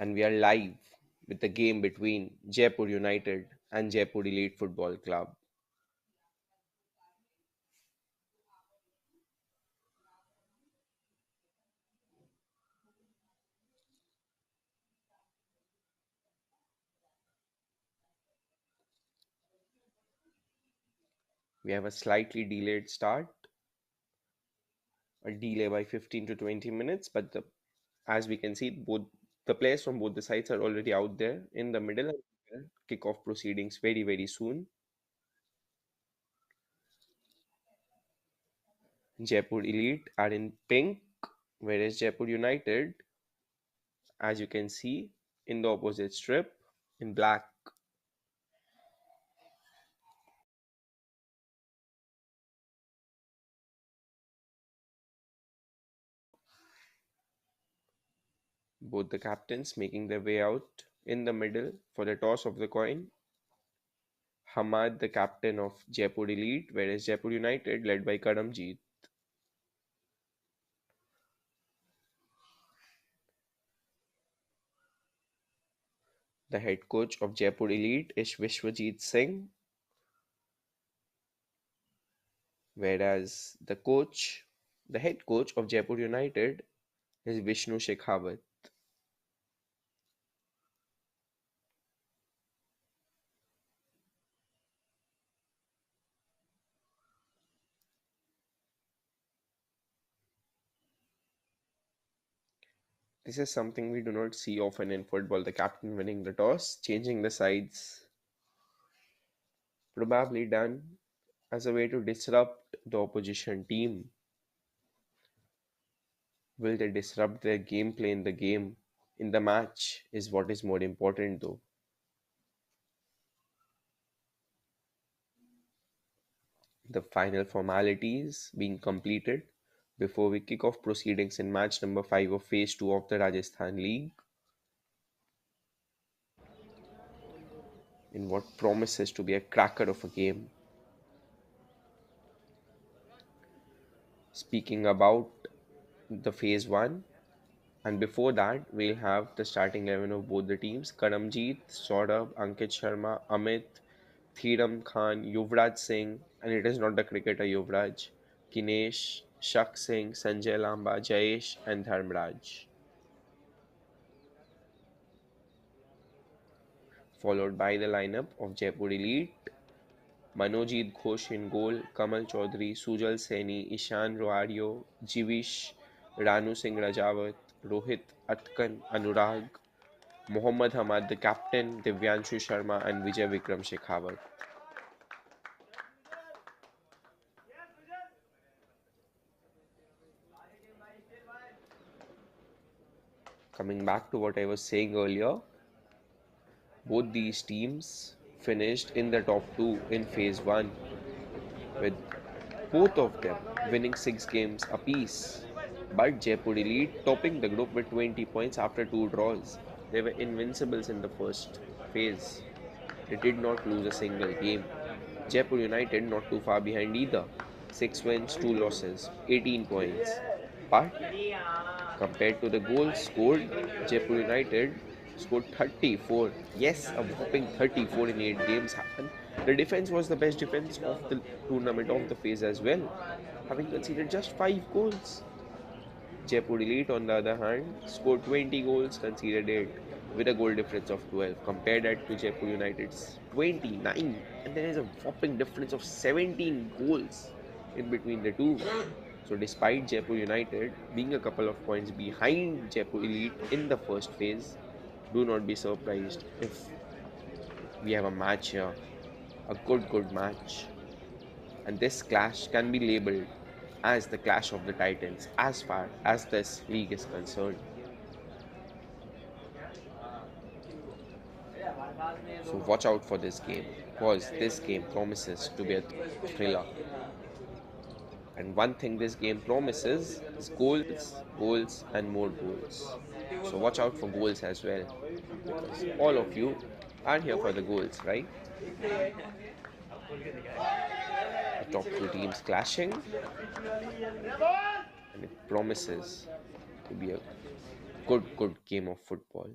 and we are live with the game between Jaipur United and Jaipur Elite Football Club. We have a slightly delayed start, a delay by 15 to 20 minutes, but as we can see, both the players from both the sides are already out there in the middle and will kick off proceedings very soon. Jaipur Elite are in pink, whereas Jaipur United, as you can see, in the opposite strip in black. Both the captains making their way out in the middle for the toss of the coin. Hamad, the captain of Jaipur Elite, whereas Jaipur United, led by Karamjeet. The head coach of Jaipur Elite is Vishwajit Singh, whereas the head coach of Jaipur United is Vishnu Shekhawat. This is something we do not see often in football, the captain winning the toss, changing the sides, probably done as a way to disrupt the opposition team. Will they disrupt their gameplay in the game? In the match is what is more important though. The final formalities being completed before we kick off proceedings in match number 5 of phase 2 of the Rajasthan League in what promises to be a cracker of a game. Speaking about the phase 1, and before that, we'll have the starting 11 of both the teams: Karamjeet, Saurabh, Ankit Sharma, Amit, Thiram Khan, Yuvraj Singh, and it is not the cricketer Yuvraj, Kinesh, Shak Singh, Sanjay Lamba, Jayesh, and Dharmraj. Followed by the lineup of Jaipur Elite: Manojit Ghosh in goal, Kamal Chaudhary, Sujal Saini, Ishan Roario, Jivish, Ranu Singh Rajawat, Rohit Atkan, Anurag, Mohammad Hamad, the captain, Divyanshu Sharma, and Vijay Vikram Shekhawat. Coming back to what I was saying earlier, both these teams finished in the top two in phase 1, with both of them winning 6 games apiece. But Jaipur Elite topping the group with 20 points after 2 draws. They were invincibles in the first phase. They did not lose a single game. Jaipur United not too far behind either. 6 wins, 2 losses, 18 points. But compared to the goals scored, Jaipur United scored 34. Yes, a whopping 34 in 8 games happened. The defense was the best defense of the tournament of the phase as well, having conceded just 5 goals. Jaipur Elite, on the other hand, scored 20 goals, conceded 8, with a goal difference of 12. Compare that to Jaipur United's 29, and there is a whopping difference of 17 goals in between the two. So, despite Jaipur United being a couple of points behind Jaipur Elite in the first phase, do not be surprised if we have a match here, a good match. And this clash can be labeled as the clash of the titans as far as this league is concerned. So watch out for this game, because this game promises to be a thriller. And one thing this game promises is goals, and more goals. So watch out for goals as well, because all of you are here for the goals, right? The top two teams clashing, and it promises to be a good game of football.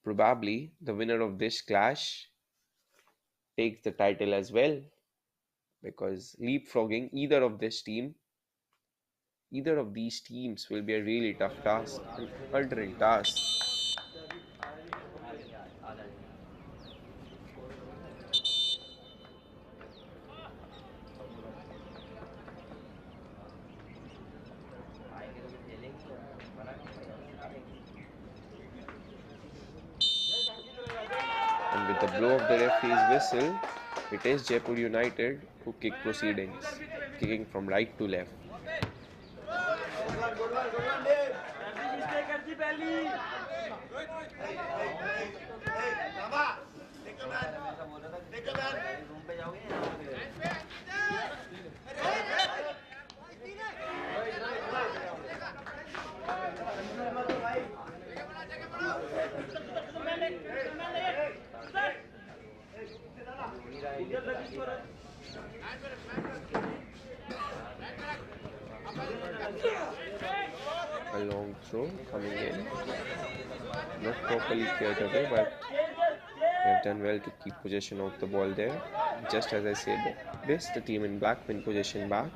Probably the winner of this clash takes the title as well, because leapfrogging either of these teams will be a really tough task, an altering task. And with the blow of the referee's whistle, it is Jaipur United who kick proceedings, kicking from right to left. A long throw coming in, not properly cleared away, but they have done well to keep possession of the ball there. Just as I said, this the team in black win possession back.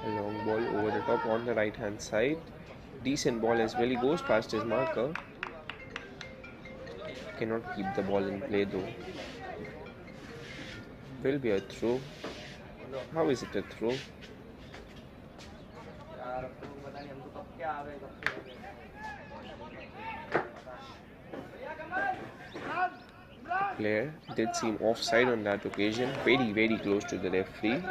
A long ball over the top on the right hand side. Decent ball as well. He goes past his marker. Cannot keep the ball in play though. Will be a throw. How is it a throw? The player did seem offside on that occasion, very close to the referee,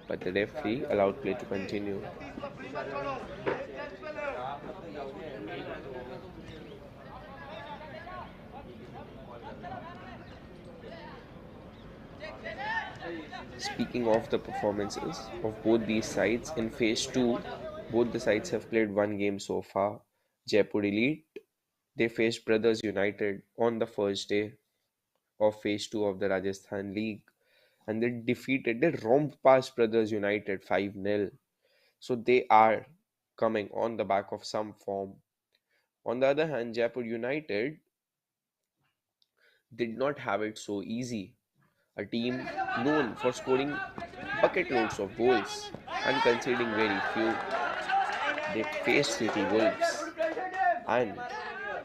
but the referee allowed play to continue. Speaking of the performances of both these sides in phase 2, both the sides have played one game so far. Jaipur Elite, they faced Brothers United on the first day of phase 2 of the Rajasthan League, and they romped past Brothers United 5-0. So they are coming on the back of some form. On the other hand, Jaipur United did not have it so easy. A team known for scoring bucket loads of goals and conceding very few. They faced City Wolves and,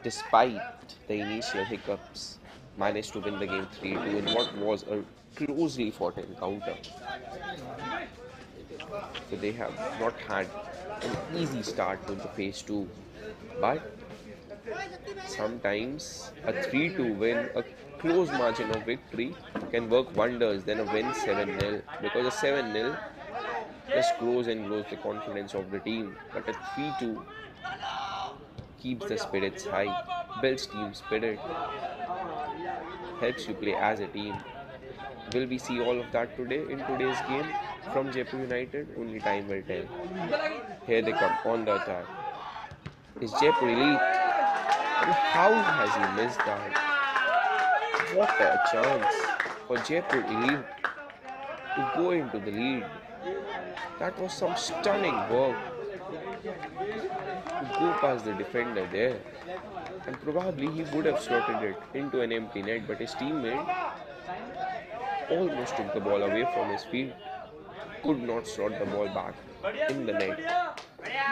despite the initial hiccups, managed to win the game 3-2 in what was a closely fought encounter. So they have not had an easy start to the phase 2, but sometimes a 3-2 win, a close margin of victory, can work wonders than a win 7-0, because a 7-0 just grows and grows the confidence of the team, but a 3-2 keeps the spirits high, builds team spirit, helps you play as a team. Will we see all of that today in today's game from Jaipur United? Only time will tell. Here they come on the attack. Is Jaipur elite? And how has he missed that? What a chance for Jaipur elite to go into the lead. That was some stunning work to go past the defender there. And probably he would have slotted it into an empty net, but his teammate almost took the ball away from his feet, could not slot the ball back in the net.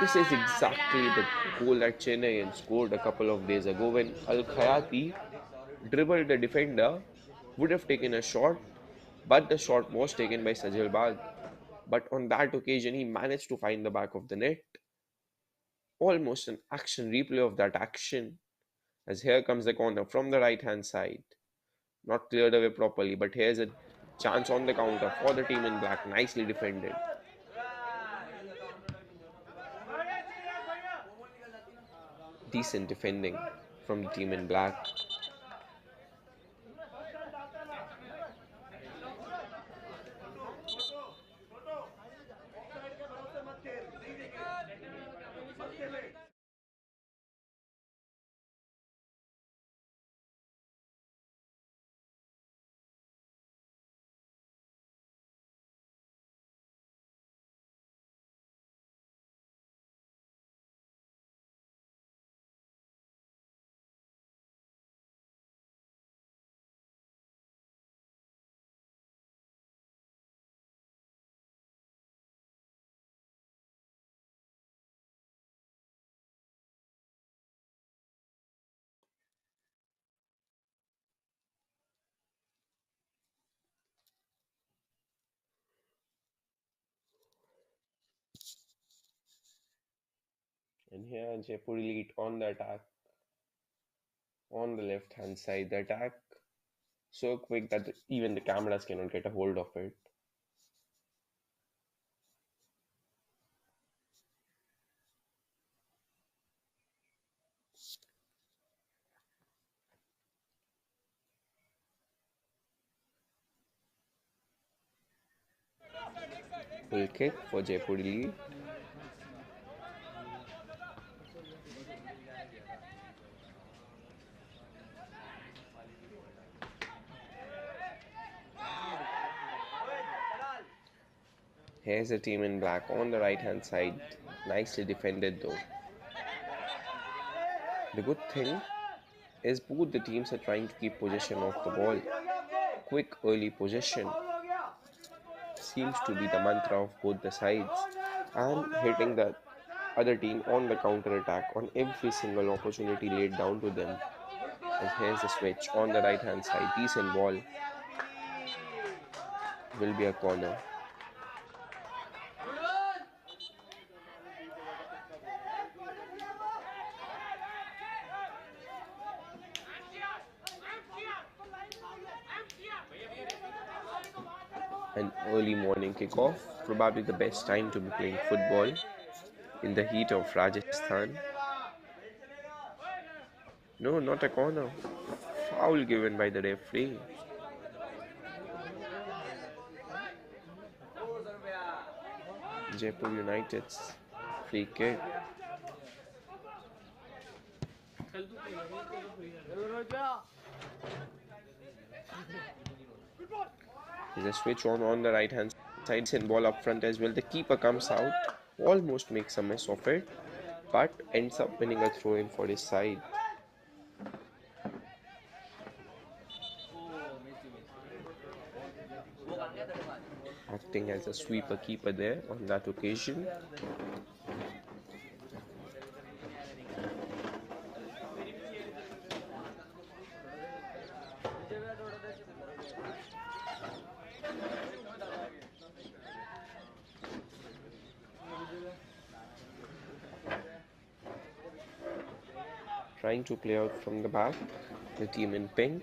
This is exactly the goal that Chennai scored a couple of days ago when Al Khayati dribbled the defender, would have taken a shot, but the shot was taken by Sajal Bagh. But on that occasion, he managed to find the back of the net. Almost an action replay of that action. As here comes the corner from the right hand side. Not cleared away properly, but here's a chance on the counter for the team in black. Nicely defended. Decent defending from the team in black. And here Jaipur elite on the attack on the left hand side. The attack so quick that even the cameras cannot get a hold of it. Full kick for Jaipur elite. Here's the team in black on the right hand side. Nicely defended though. The good thing is both the teams are trying to keep possession of the ball. Quick early possession seems to be the mantra of both the sides, and hitting the other team on the counter attack on every single opportunity laid down to them. And here's the switch on the right hand side. Decent ball, will be a corner. An early morning kickoff, probably the best time to be playing football in the heat of Rajasthan. No, not a corner. Foul given by the referee. Jaipur United's free kick. There's a switch on the right hand side. Send ball up front as well. The keeper comes out, almost makes a mess of it, but ends up winning a throw in for his side. Acting as a sweeper keeper there on that occasion. Trying to play out from the back, the team in pink.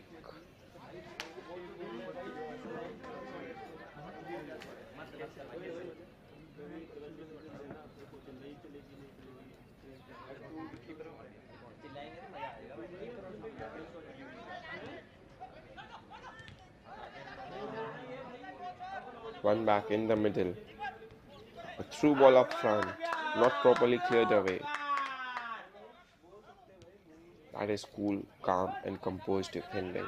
One back in the middle. A through ball up front, not properly cleared away. That is cool, calm, and composed defending.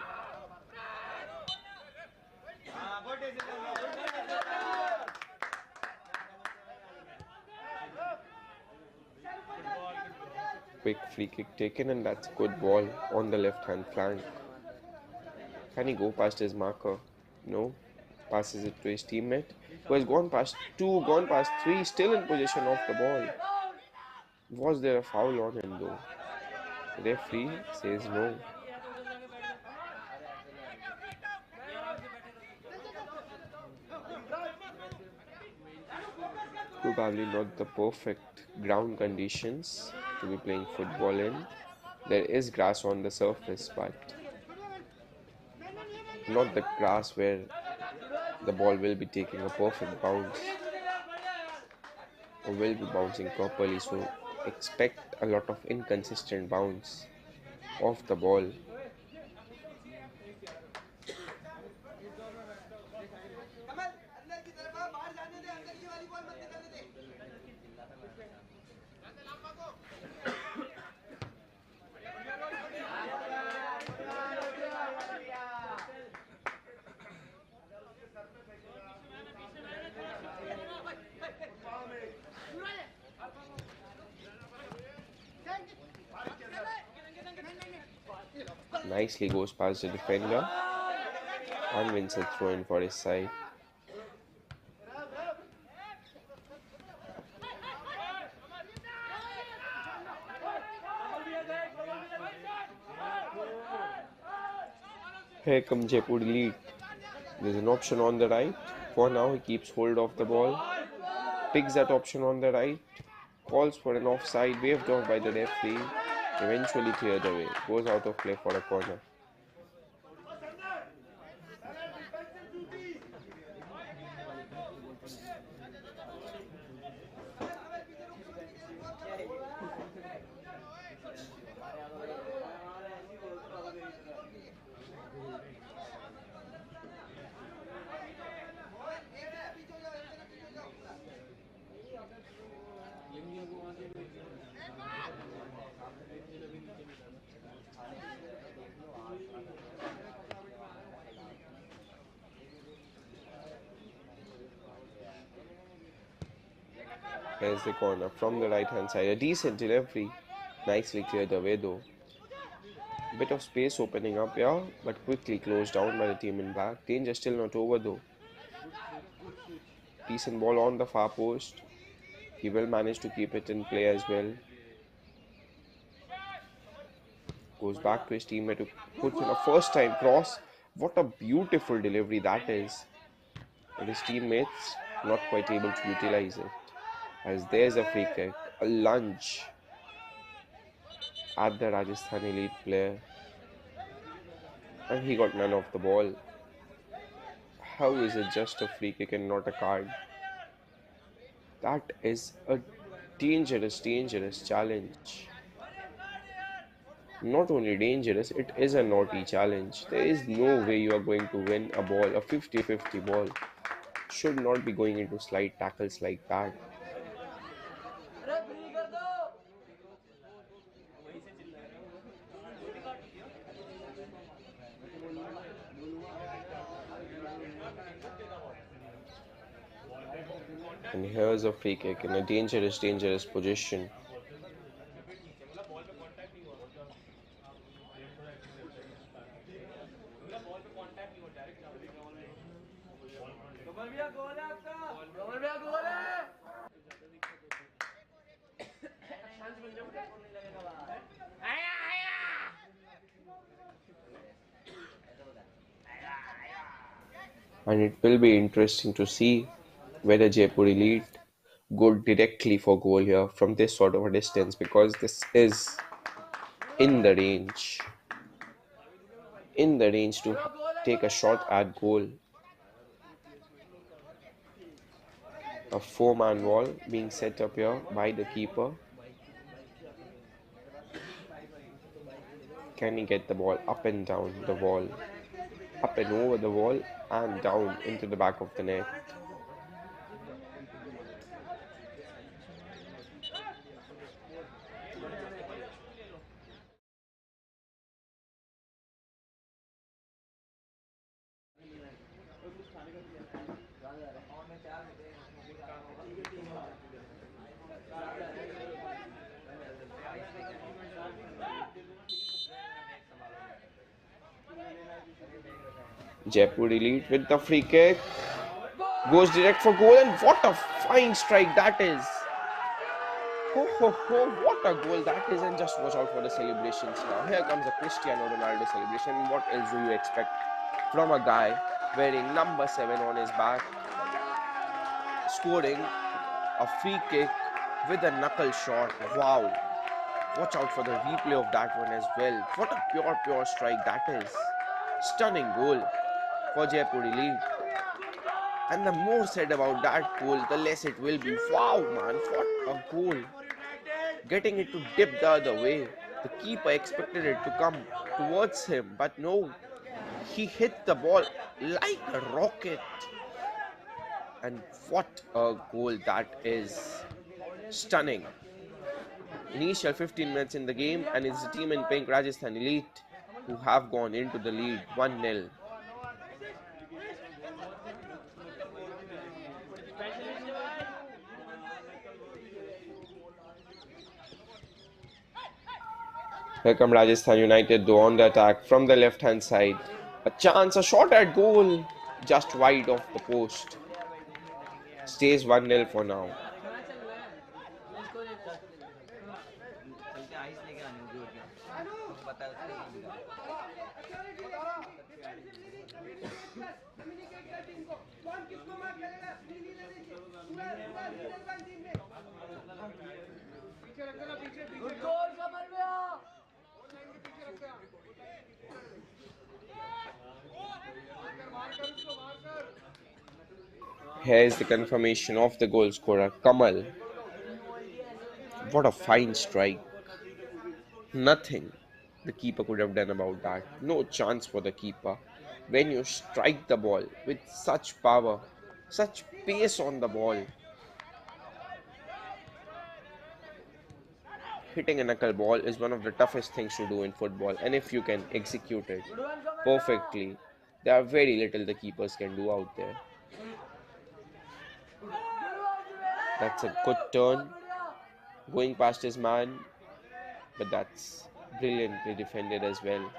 Quick free kick taken, and that's a good ball on the left hand flank. Can he go past his marker? No. Passes it to his teammate, who has gone past two, gone past three, still in possession of the ball. Was there a foul on him though? The referee says no. Probably not the perfect ground conditions to be playing football in. There is grass on the surface, but not the grass where the ball will be taking a perfect bounce or will be bouncing properly. So expect a lot of inconsistent bounce of the ball. Nicely goes past the defender and wins a throw in for his side. Here comes Jaipur lead. There's an option on the right. For now, he keeps hold of the ball. Picks that option on the right. Calls for an offside, waved off by the referee, eventually cleared away. Goes out of play for a corner. Here's the corner from the right hand side. A decent delivery. Nicely cleared away though. Bit of space opening up, yeah, but quickly closed down by the team in back. Danger still not over though. Decent ball on the far post. He will manage to keep it in play as well. Goes back to his teammate who puts in a first time cross. What a beautiful delivery that is. But his teammates not quite able to utilize it. As there's a free kick, a lunge at the Rajasthan elite player. And he got none of the ball. How is it just a free kick and not a card? That is a dangerous, dangerous challenge. Not only dangerous, it is a naughty challenge. There is no way you are going to win a ball, a 50-50 ball. Should not be going into slide tackles like that. And here's a free kick in a dangerous, dangerous position. And it will be interesting to see whether Jaipur Elite go directly for goal here from this sort of a distance, because this is in the range, to take a shot at goal. A four-man wall being set up here by the keeper. Can he get the ball up and down the wall, up and over the wall and down into the back of the net? Jaipur Elite with the free kick goes direct for goal, and what a fine strike that is! Ho ho ho, what a goal that is! And just watch out for the celebrations now. Here comes a Cristiano Ronaldo celebration. What else do you expect from a guy wearing number 7 on his back, scoring a free kick with a knuckle shot? Wow! Watch out for the replay of that one as well. What a pure strike that is. Stunning goal for Jaipur Elite. And the more said about that goal, the less it will be. Wow, man, what a goal. Getting it to dip the other way. The keeper expected it to come towards him, but no. He hit the ball like a rocket. And what a goal that is. Stunning. Initial 15 minutes in the game, and it's the team in pink, Rajasthan Elite, who have gone into the lead 1-0. Here come Rajasthan United though on the attack from the left hand side. A chance, a shot at goal, just wide of the post. Stays 1-0 for now. Here is the confirmation of the goal scorer, Kamal. What a fine strike. Nothing the keeper could have done about that. No chance for the keeper. When you strike the ball with such power, such pace on the ball, hitting a knuckleball is one of the toughest things to do in football, and if you can execute it perfectly, there are very little the keepers can do out there. That's a good turn, going past his man, but that's brilliantly defended as well.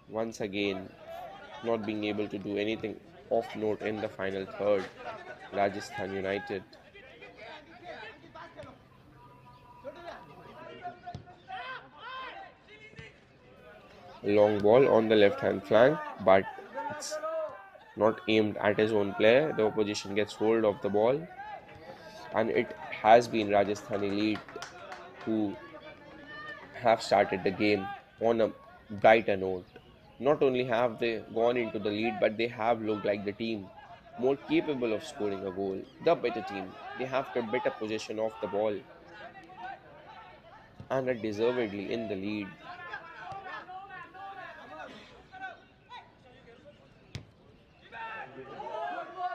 Once again, not being able to do anything of note in the final third, Rajasthan United. Long ball on the left hand flank, but it's not aimed at his own player. The opposition gets hold of the ball, and it has been Rajasthani lead who have started the game on a brighter note. Not only have they gone into the lead, but they have looked like the team more capable of scoring a goal, the better team. They have kept better possession of the ball and are deservedly in the lead.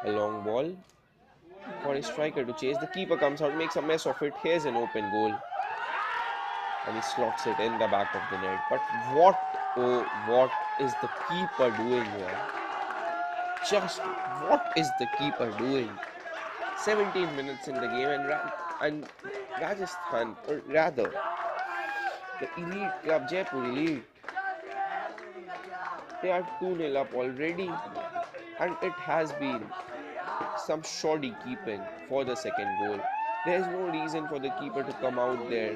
A long ball for a striker to chase. The keeper comes out, makes a mess of it. Here's an open goal, and he slots it in the back of the net. But what, oh, what is the keeper doing here? Just what is the keeper doing? 17 minutes in the game, and Rajasthan, or rather, the elite club Jaipur Elite, they are 2-0 up already, and it has been some shoddy keeping for the second goal. There is no reason for the keeper to come out there.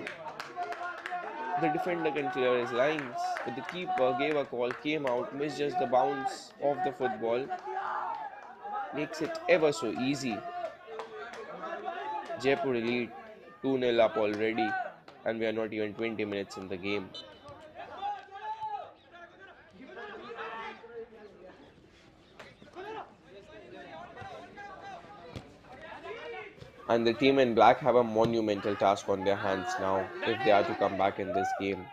The defender can clear his lines, but the keeper gave a call, came out, misjudged the bounce of the football, makes it ever so easy. Jaipur Elite 2-0 up already, and we are not even 20 minutes in the game. And the team in black have a monumental task on their hands now if they are to come back in this game.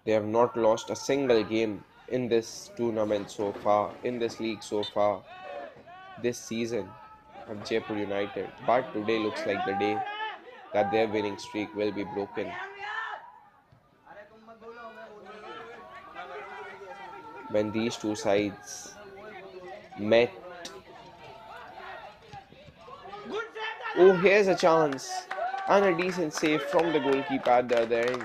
They have not lost a single game in this tournament so far, in this league so far, this season of Jaipur United. But today looks like the day that their winning streak will be broken. When these two sides met. Oh, here's a chance. And a decent save from the goalkeeper at the other end.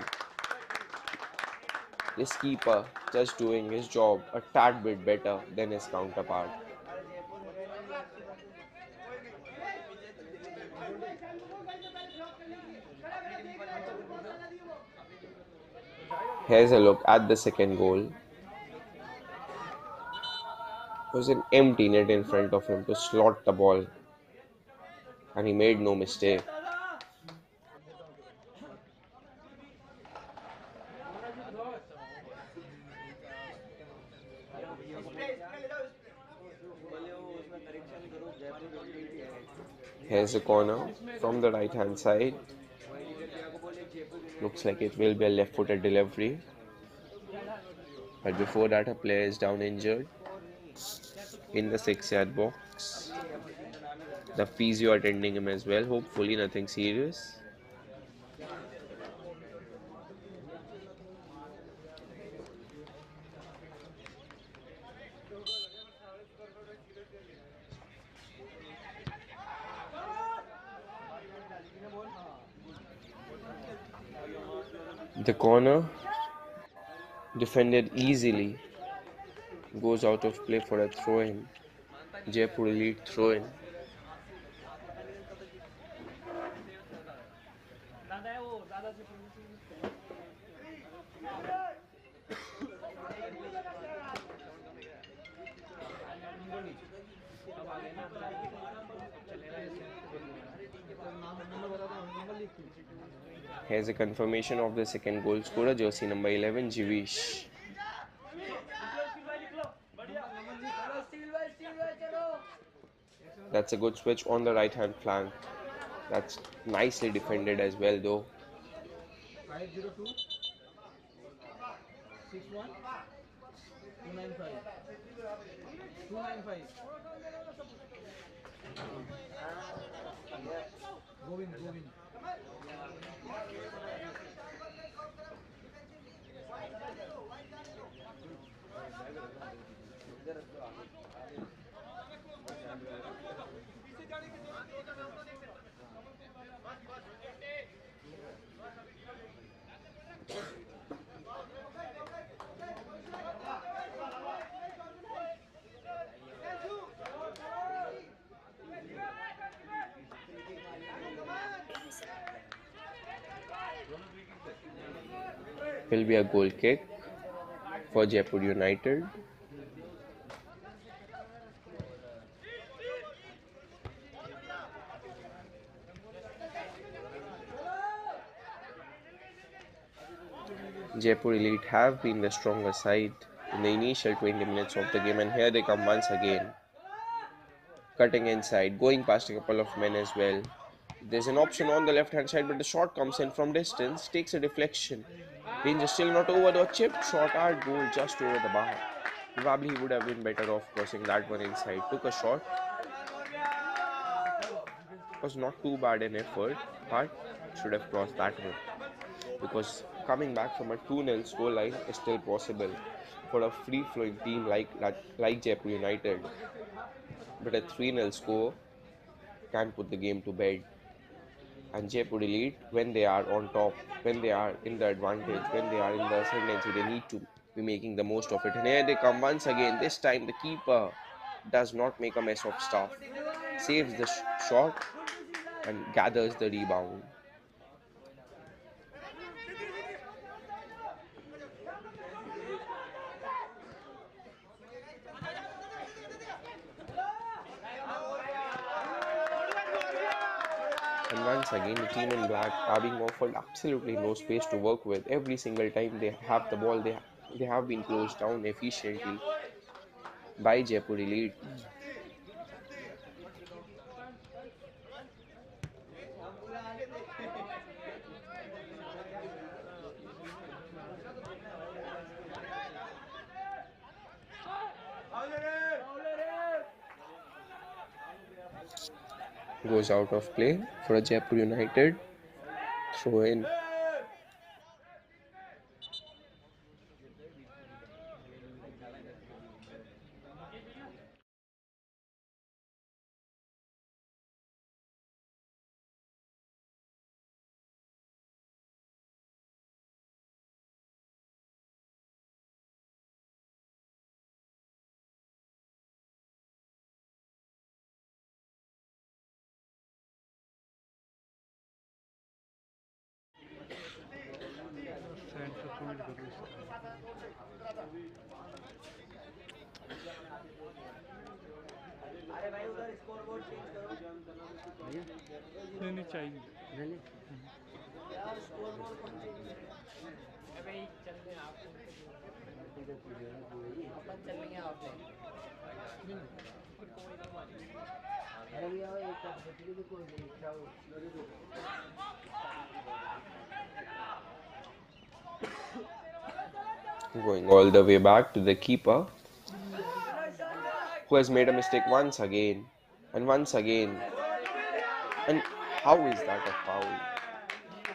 This keeper just doing his job a tad bit better than his counterpart. Here's a look at the second goal. There was an empty net in front of him to slot the ball, and he made no mistake. Here's a corner from the right hand side. Looks like it will be a left footed delivery. But before that, a player is down injured in the 6-yard box. The physio attending him as well. Hopefully, nothing serious. The corner defended easily, goes out of play for a throw in. Jaipur Elite throw in. Here's a confirmation of the second goal scorer, jersey number 11, Jivish. That's a good switch on the right hand flank. That's nicely defended as well, though. 502 61 295 295 Govind Will be a goal kick for Jaipur United. Jaipur Elite have been the stronger side in the initial 20 minutes of the game, and here they come once again. Cutting inside, going past a couple of men as well. There's an option on the left hand side, but the shot comes in from distance, takes a deflection. Danger still not over, the chip shot hard goal just over the bar. Probably he would have been better off crossing that one inside. Took a shot. Was not too bad an effort, but should have crossed that one. Because coming back from a 2-0 scoreline is still possible for a free-flowing team like Jaipur United. But a 3-0 score can put the game to bed. And Jaipur Elite, when they are on top, when they are in the advantage, when they are in the ascendancy, they need to be making the most of it. And here they come once again. This time the keeper does not make a mess of stuff, saves the shot and gathers the rebound. And once again, the team in black are being offered absolutely no space to work with. Every single time they have the ball, they have been closed down efficiently by Jaipur Elite. Goes out of play for a Jaipur United throw in. नहीं चाहिए Going all the way back to the keeper, who has made a mistake once again and once again. And how is that a foul?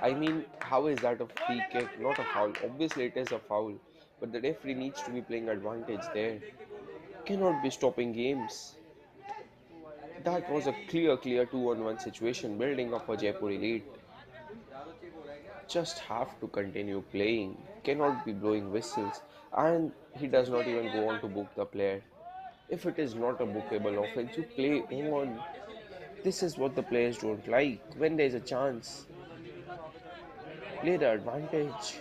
I mean, how is that a free kick? Not a foul. Obviously, it is a foul, but the referee needs to be playing advantage there. Cannot be stopping games. That was a clear 2-on-1 situation building up for Jaipur Elite. Just have to continue playing. Cannot be blowing whistles. And he does not even go on to book the player. If it is not a bookable offense, you play on. This is what the players don't like when there's a chance. play the advantage.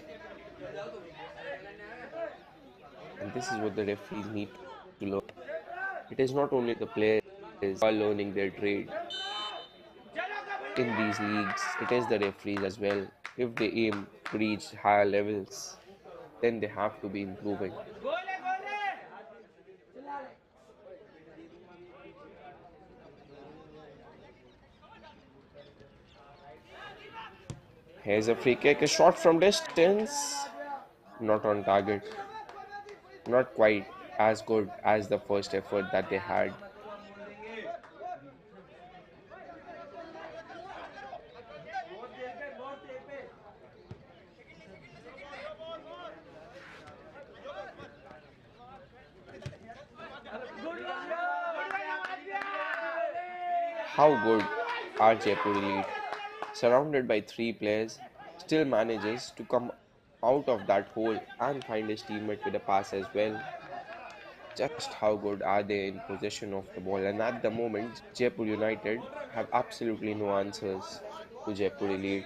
And this is what the referees need to learn. It is not only the players who are learning their trade in these leagues, it is the referees as well. If they aim to reach higher levels, then they have to be improving. Here's a free kick, a shot from distance, not on target, not quite as good as the first effort that they had. How good are Jaipur Elite? Surrounded by three players, still manages to come out of that hole and find his teammate with a pass as well. Just how good are they in possession of the ball? And at the moment, Jaipur United have absolutely no answers to Jaipur Elite,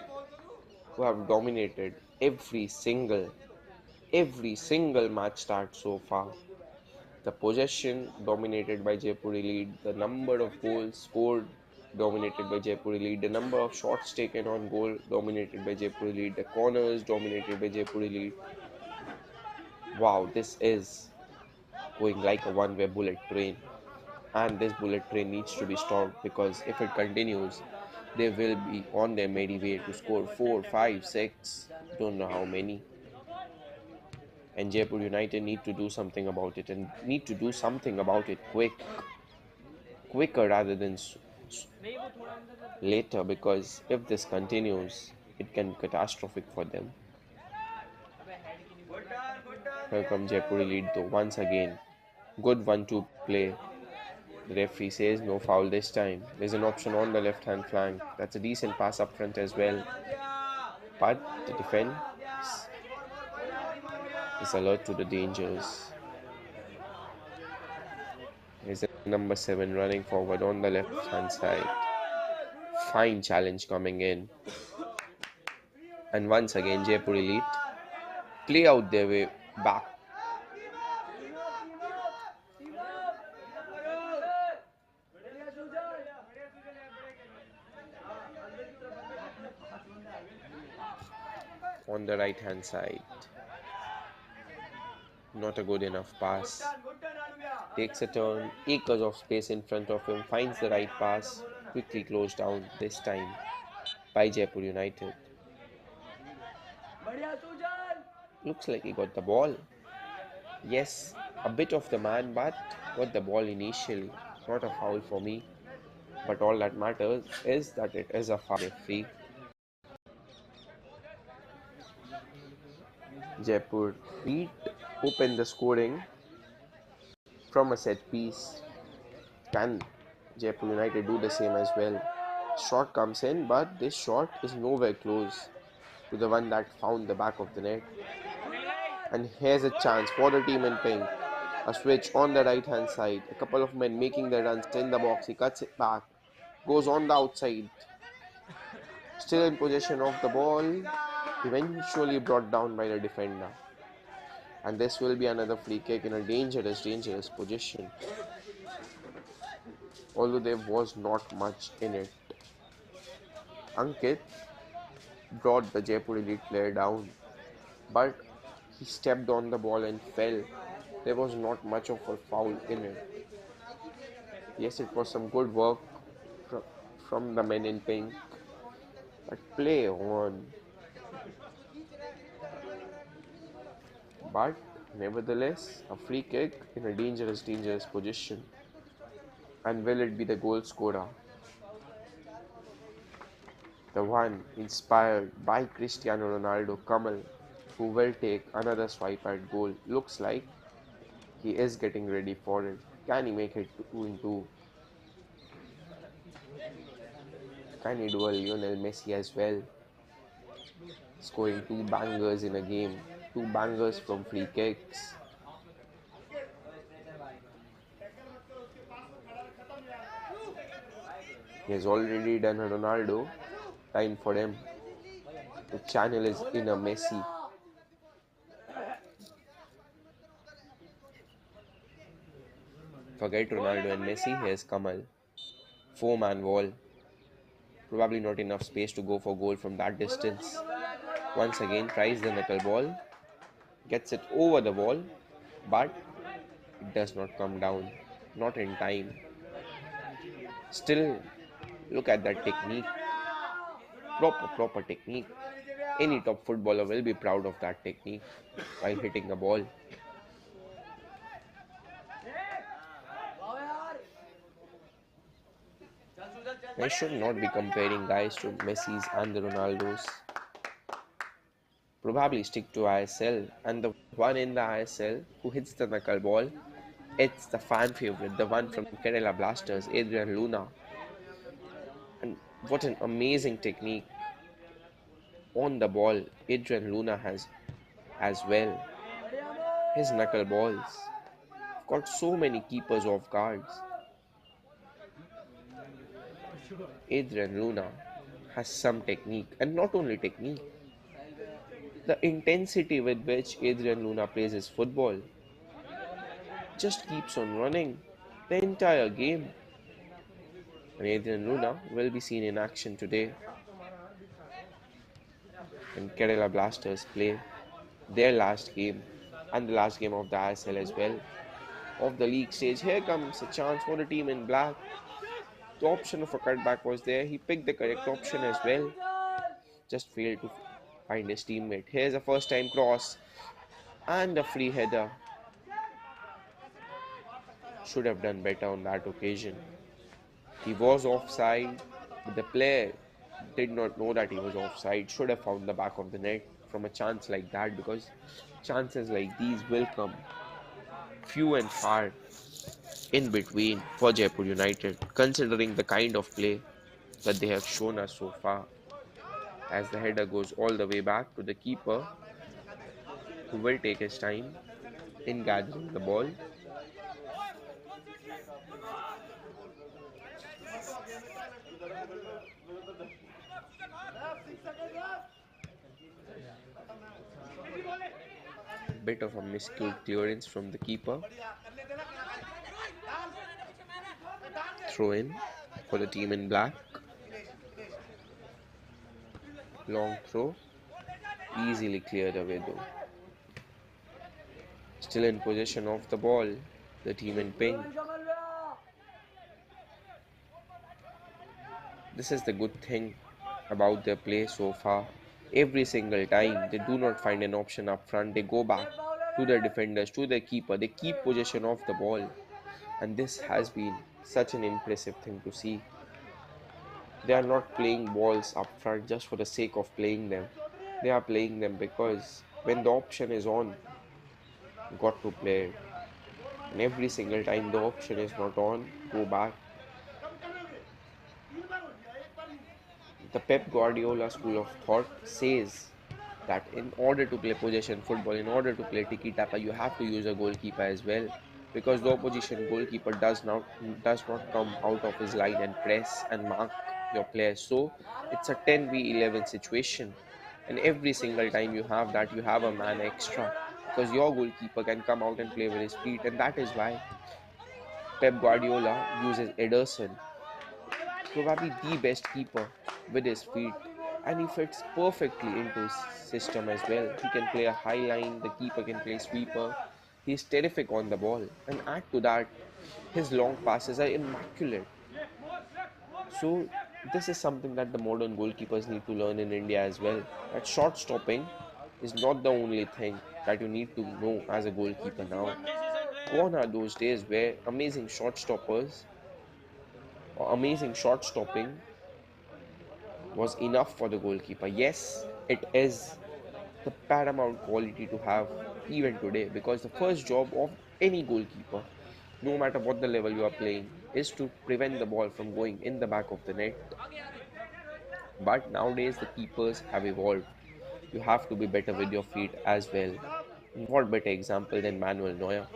who have dominated every single match start so far. The possession dominated by Jaipur Elite, the number of goals scored dominated by Jaipur Elite, the number of shots taken on goal dominated by Jaipur Elite, the corners dominated by Jaipur Elite. Wow, this is going like a one-way bullet train. And this bullet train needs to be stopped because if it continues, they will be on their merry way to score 4, 5, 6, don't know how many. And Jaipur United need to do something about it and need to do something about it quicker rather than later because if this continues, it can be catastrophic for them. Here comes Jaipur Elite though once again. Good 1-2 play. The referee says no foul this time. There's an option on the left hand flank. That's a decent pass up front as well. But the defense is alert to the dangers. There's a number 7 running forward on the left hand side. Fine challenge coming in. And once again, Jaipur Elite play out their way back. On the right hand side. Not a good enough pass. Takes a turn, acres of space in front of him, finds the right pass, quickly closed down this time by Jaipur United. Looks like he got the ball. Yes, a bit of the man, but got the ball initially. Not a foul for me. But all that matters is that it is a foul free. Jaipur beat open the scoring from a set piece. Can Jaipur United do the same as well? Shot comes in, but this shot is nowhere close to the one that found the back of the net. And here's a chance for the team in pink. A switch on the right hand side. A couple of men making their runs in the box. He cuts it back. Goes on the outside. Still in possession of the ball. Eventually brought down by the defender. And this will be another free kick in a dangerous position. Although there was not much in it. Ankit brought the Jaipur Elite player down, but he stepped on the ball and fell. There was not much of a foul in it. Yes, it was some good work from, from the men in pink, but play on. But nevertheless, a free kick in a dangerous position. And will it be the goal scorer? The one inspired by Cristiano Ronaldo, Kamal, who will take another swipe at goal. Looks like he is getting ready for it. Can he make it 2 in 2? Can he do a Lionel Messi as well? Scoring 2 bangers in a game. 2 bangers from free kicks. He has already done a Ronaldo. Time for him. The channel is in a Messi. Forget Ronaldo and Messi, here's Kamal. Four-man wall. Probably not enough space to go for goal from that distance. Once again tries the knuckle ball, gets it over the wall, but it does not come down. Not in time. Still, look at that technique. Proper technique. Any top footballer will be proud of that technique while hitting a ball. I should not be comparing guys to Messi's and the Ronaldos. Probably stick to ISL, and the one in the ISL who hits the knuckle ball, it's the fan favorite, the one from Kerala Blasters, Adrian Luna. And what an amazing technique on the ball Adrian Luna has as well. His knuckle balls got so many keepers off guards. Adrian Luna has some technique, and not only technique, the intensity with which Adrian Luna plays his football just keeps on running the entire game. And Adrian Luna will be seen in action today when Kerala Blasters play their last game and the last game of the ISL as well. Of the league stage, here comes a chance for the team in black. The option of a cutback was there. He picked the correct option as well. Just failed to find his teammate. Here's a first time cross and a free header. Should have done better on that occasion. He was offside, but the player did not know that he was offside. Should have found the back of the net from a chance like that, because chances like these will come few and far in between for Jaipur United, considering the kind of play that they have shown us so far. As the header goes all the way back to the keeper, who will take his time in gathering the ball. Bit of a miscued clearance from the keeper. Throw in for the team in black. Long throw. Easily cleared away though. Still in possession of the ball. The team in pink. This is the good thing about their play so far. Every single time they do not find an option up front, they go back to their defenders, to their keeper. They keep possession of the ball. And this has been such an impressive thing to see. They are not playing balls up front just for the sake of playing them. They are playing them because when the option is on, you got to play it. And every single time the option is not on, go back. The Pep Guardiola school of thought says that in order to play possession football, in order to play tiki taka, you have to use a goalkeeper as well, because the opposition goalkeeper does not come out of his line and press and mark your players. So it's a 10v11 situation, and every single time you have that, you have a man extra because your goalkeeper can come out and play with his feet, and that is why Pep Guardiola uses Ederson, probably the best keeper with his feet, and he fits perfectly into his system as well. He can play a high line, the keeper can play sweeper. He's terrific on the ball, and add to that, his long passes are immaculate. So, this is something that the modern goalkeepers need to learn in India as well. That short stopping is not the only thing that you need to know as a goalkeeper now. Gone are those days where amazing short stoppers or amazing shot stopping was enough for the goalkeeper. Yes, it is the paramount quality to have even today, because the first job of any goalkeeper, no matter what the level you are playing, is to prevent the ball from going in the back of the net. But nowadays, the keepers have evolved. You have to be better with your feet as well. And what better example than Manuel Neuer?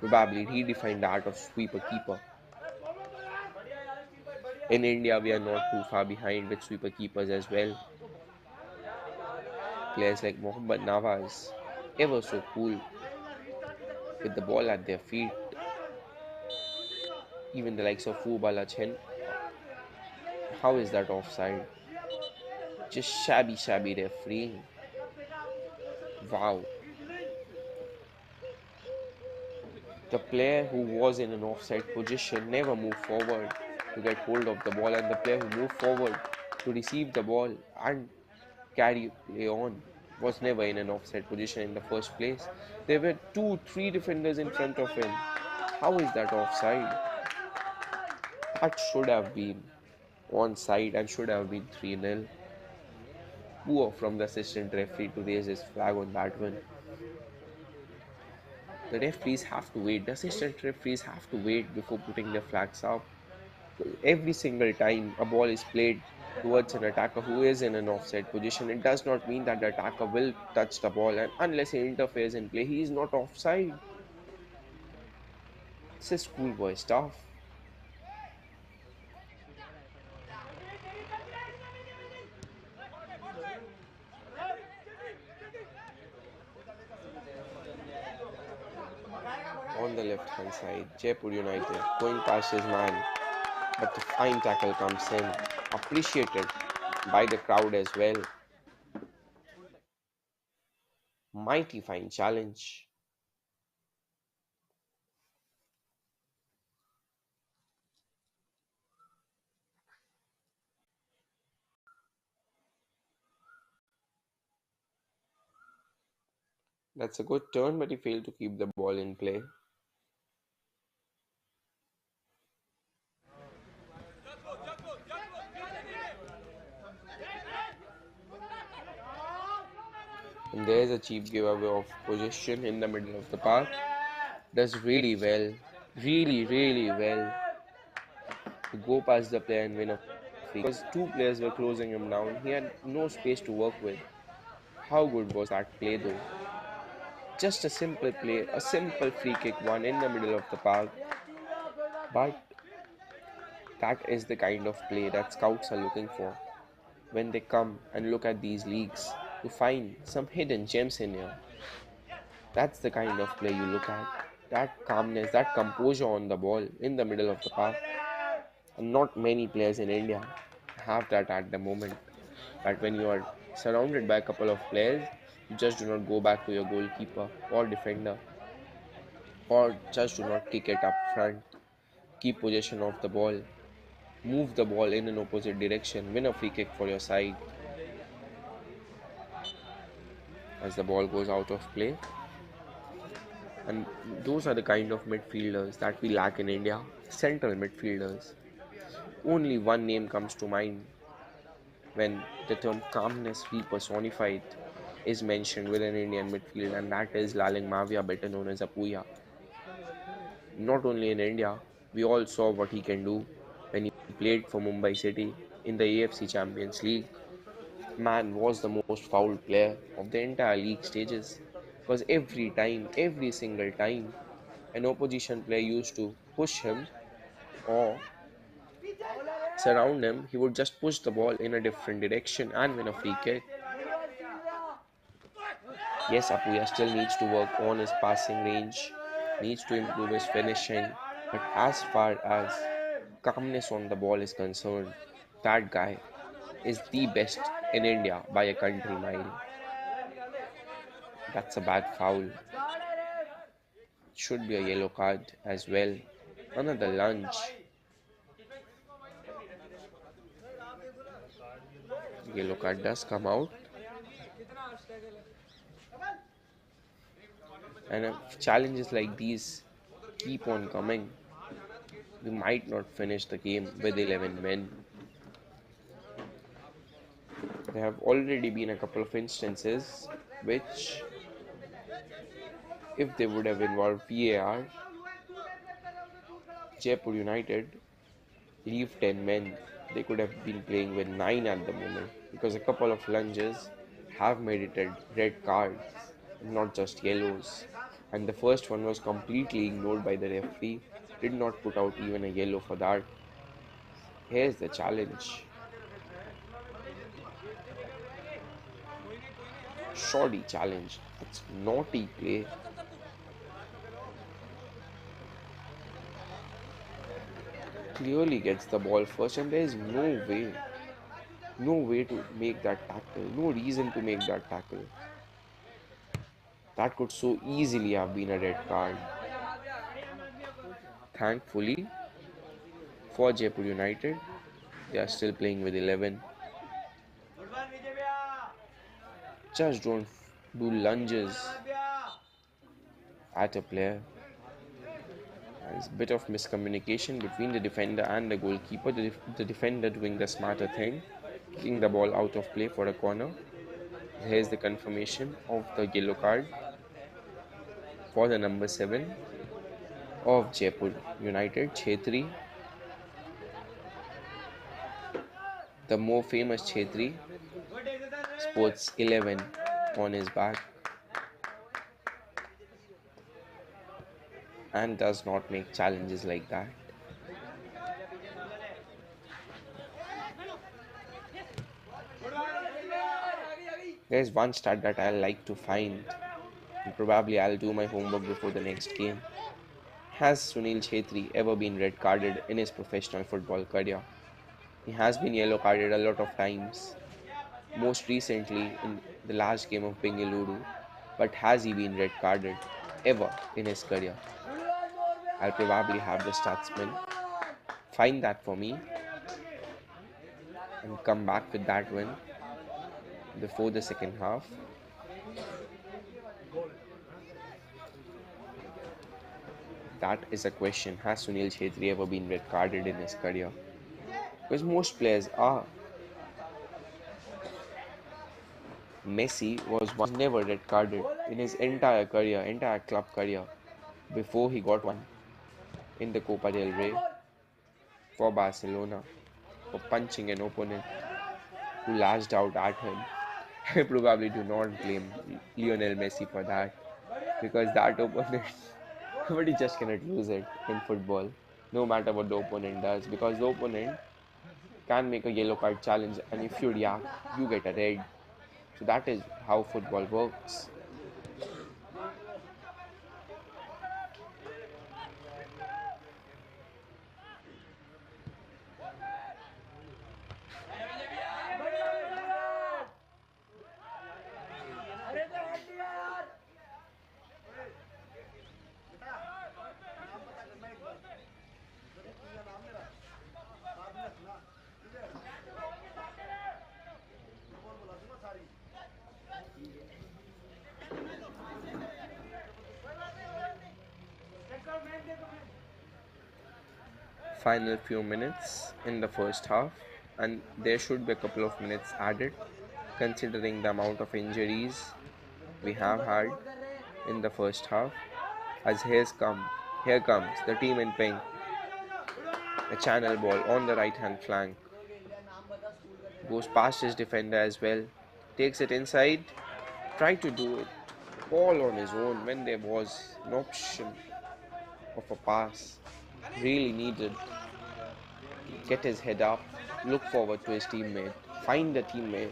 Probably he defined the art of sweeper keeper. In India, we are not too far behind with sweeper keepers as well. Players like Mohammad Nawaz, ever so cool with the ball at their feet. Even the likes of Fu Balachen, how is that offside? Just shabby refereeing. Wow. The player who was in an offside position never moved forward to get hold of the ball, and the player who moved forward to receive the ball and carry play on was never in an offside position in the first place. There were two, three defenders in front of him. How is that offside? That should have been onside and should have been 3-0. Poor from the assistant referee to raise his flag on that one. The referees have to wait, the assistant referees have to wait before putting their flags up. Every single time a ball is played towards an attacker who is in an offside position, it does not mean that the attacker will touch the ball, and unless he interferes in play, he is not offside. This is schoolboy stuff. On the left hand side, Jaipur United going past his man, but the fine tackle comes in, appreciated by the crowd as well. Mighty fine challenge. That's a good turn, but he failed to keep the ball in play. And there's a cheap giveaway of possession in the middle of the park. Does really well, really well to go past the player and win a free because two players were closing him down. He had no space to work with. How good was that play though? Just a simple play, a simple free kick one in the middle of the park. But that is the kind of play that scouts are looking for when they come and look at these leagues to find some hidden gems in here. That's the kind of play you look at. That calmness, that composure on the ball in the middle of the park. And not many players in India have that at the moment. That when you are surrounded by a couple of players, you just do not go back to your goalkeeper or defender, or just do not kick it up front. Keep possession of the ball, move the ball in an opposite direction, win a free kick for your side as the ball goes out of play. And those are the kind of midfielders that we lack in India, central midfielders. Only one name comes to mind when the term calmness personified is mentioned within Indian midfield, and that is Laling Mavia, better known as Apuya. Not only in India, we all saw what he can do when he played for Mumbai City in the AFC Champions League. Man was the most fouled player of the entire league stages because every time, every single time, an opposition player used to push him or surround him, he would just push the ball in a different direction and win a free kick. Yes, Apuya still needs to work on his passing range, needs to improve his finishing, but as far as calmness on the ball is concerned, that guy is the best in India by a country mile. That's a bad foul. Should be a yellow card as well. Another lunge. Yellow card does come out. And if challenges like these keep on coming, we might not finish the game with 11 men. There have already been a couple of instances which, if they would have involved VAR, Jaipur United leave 10 men. They could have been playing with 9 at the moment because a couple of lunges have made it a red cards, not just yellows. And the first one was completely ignored by the referee, did not put out even a yellow for that. Here's the challenge. Shoddy challenge. That's naughty play. Clearly gets the ball first, and there is no way to make that tackle, no reason to make that tackle. That could so easily have been a red card. Thankfully for Jaipur United, they are still playing with 11. Just don't do lunges at a player. There's a bit of miscommunication between the defender and the goalkeeper. The defender doing the smarter thing, kicking the ball out of play for a corner. Here's the confirmation of the yellow card for the number 7 of Jaipur United, Chetri, the more famous Chetri, sports 11 on his back and does not make challenges like that. There's one stat that I like to find, and probably I'll do my homework before the next game. Has Sunil Chetri ever been red carded in his professional football career? He has been yellow carded a lot of times, most recently in the last game of Bengaluru, but has he been red carded ever in his career? I'll probably have the statsman find that for me and come back with that one before the second half. That is a question. Has Sunil Chhetri ever been red carded in his career? Because most players are. Messi was never red carded in his entire career, entire club career, before he got one in the Copa del Rey for Barcelona for punching an opponent who lashed out at him. I probably do not blame Lionel Messi for that because that opponent, but he just cannot lose it in football, no matter what the opponent does, because the opponent can make a yellow card challenge, and if you react, you get a red. So that is how football works. Final few minutes in the first half, and there should be a couple of minutes added considering the amount of injuries we have had in the first half. As here comes the team in pink, a channel ball on the right hand flank, goes past his defender as well, takes it inside, tried to do it all on his own when there was an option of a pass really needed to get his head up, look forward to his teammate, find a teammate,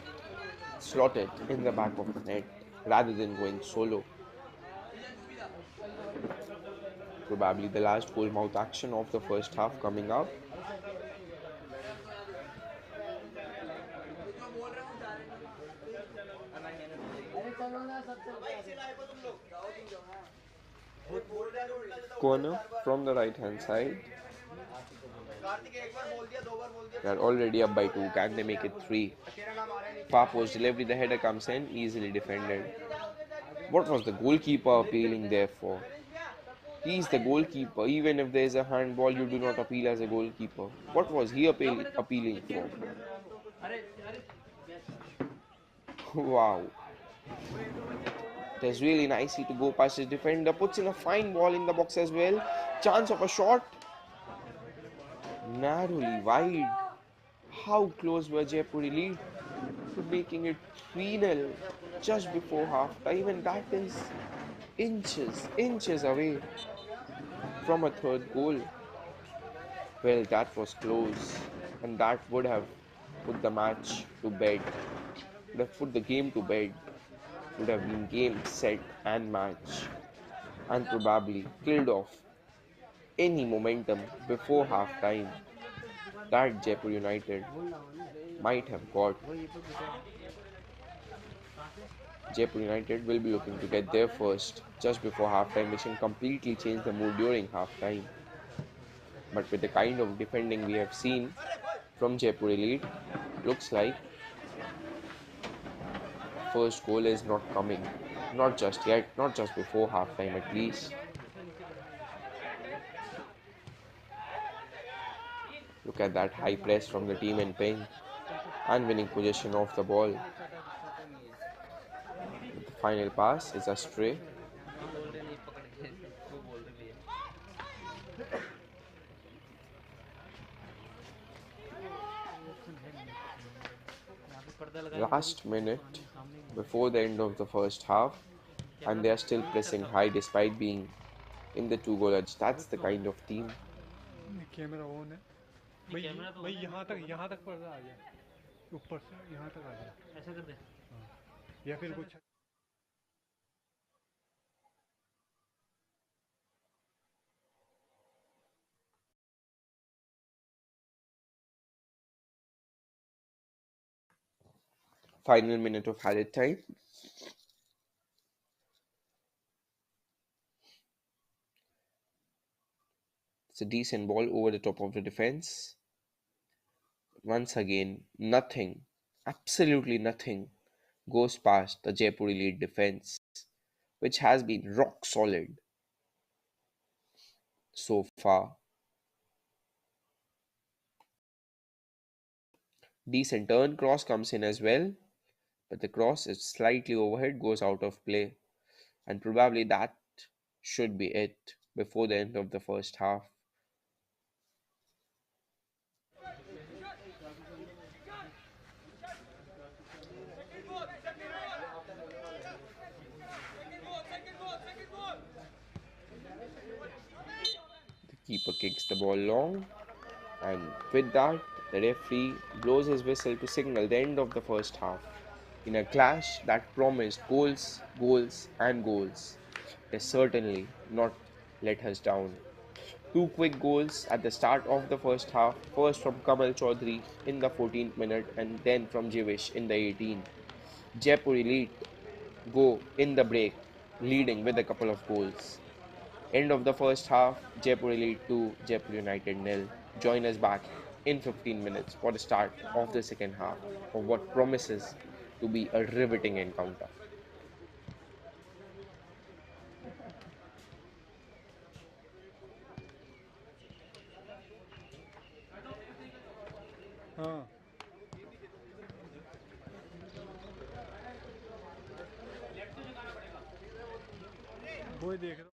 slot it in the back of the net rather than going solo. Probably the last goal mouth action of the first half coming up. Corner from the right hand side. They are already up by 2. Can they make it 3? Far post delivery, the header comes in, easily defended. What was the goalkeeper appealing there for? He is the goalkeeper. Even if there is a handball, you do not appeal as a goalkeeper. What was he appealing for? Wow. It is really nicely to go past his defender. Puts in a fine ball in the box as well. Chance of a shot. Narrowly wide. How close were Jaipur Elite to making it 3-0 just before half time, and that is inches away from a third goal. Well, that was close, and that would have put the match to bed, would have put the game to bed. would have been game, set, and match, and probably killed off any momentum before half time that Jaipur United might have got. Jaipur United will be looking to get their first just before halftime, which can completely change the mood during halftime. But with the kind of defending we have seen from Jaipur Elite, looks like first goal is not coming. Not just yet, not just before halftime at least. Look at that high press from the team in pink and winning possession of the ball. But the final pass is astray. Last minute before the end of the first half, and they are still pressing high despite being in the two goal edge. That's the kind of team. Camera on है भाई भाई यहाँ तक पर्दा आ गया ऊपर से यहाँ तक आ गया ऐसा कर दे हाँ या फिर कुछ Final minute of added time. It's a decent ball over the top of the defense. Once again, nothing, absolutely nothing, goes past the Jaipur Elite defense, which has been rock solid so far. Decent turn cross comes in as well, but the cross is slightly overhead, goes out of play, and probably that should be it before the end of the first half. The keeper kicks the ball long, and with that, the referee blows his whistle to signal the end of the first half. In a clash that promised goals, goals, and goals, it has certainly not let us down. Two quick goals at the start of the first half, first from Kamal Chaudhary in the 14th minute and then from Jivish in the 18th. Jaipur Elite go in the break, leading with a couple of goals. End of the first half, Jaipur Elite 2, Jaipur United nil. Join us back in 15 minutes for the start of the second half of what promises to be a riveting encounter. हाँ वो ही देख रहा हूँ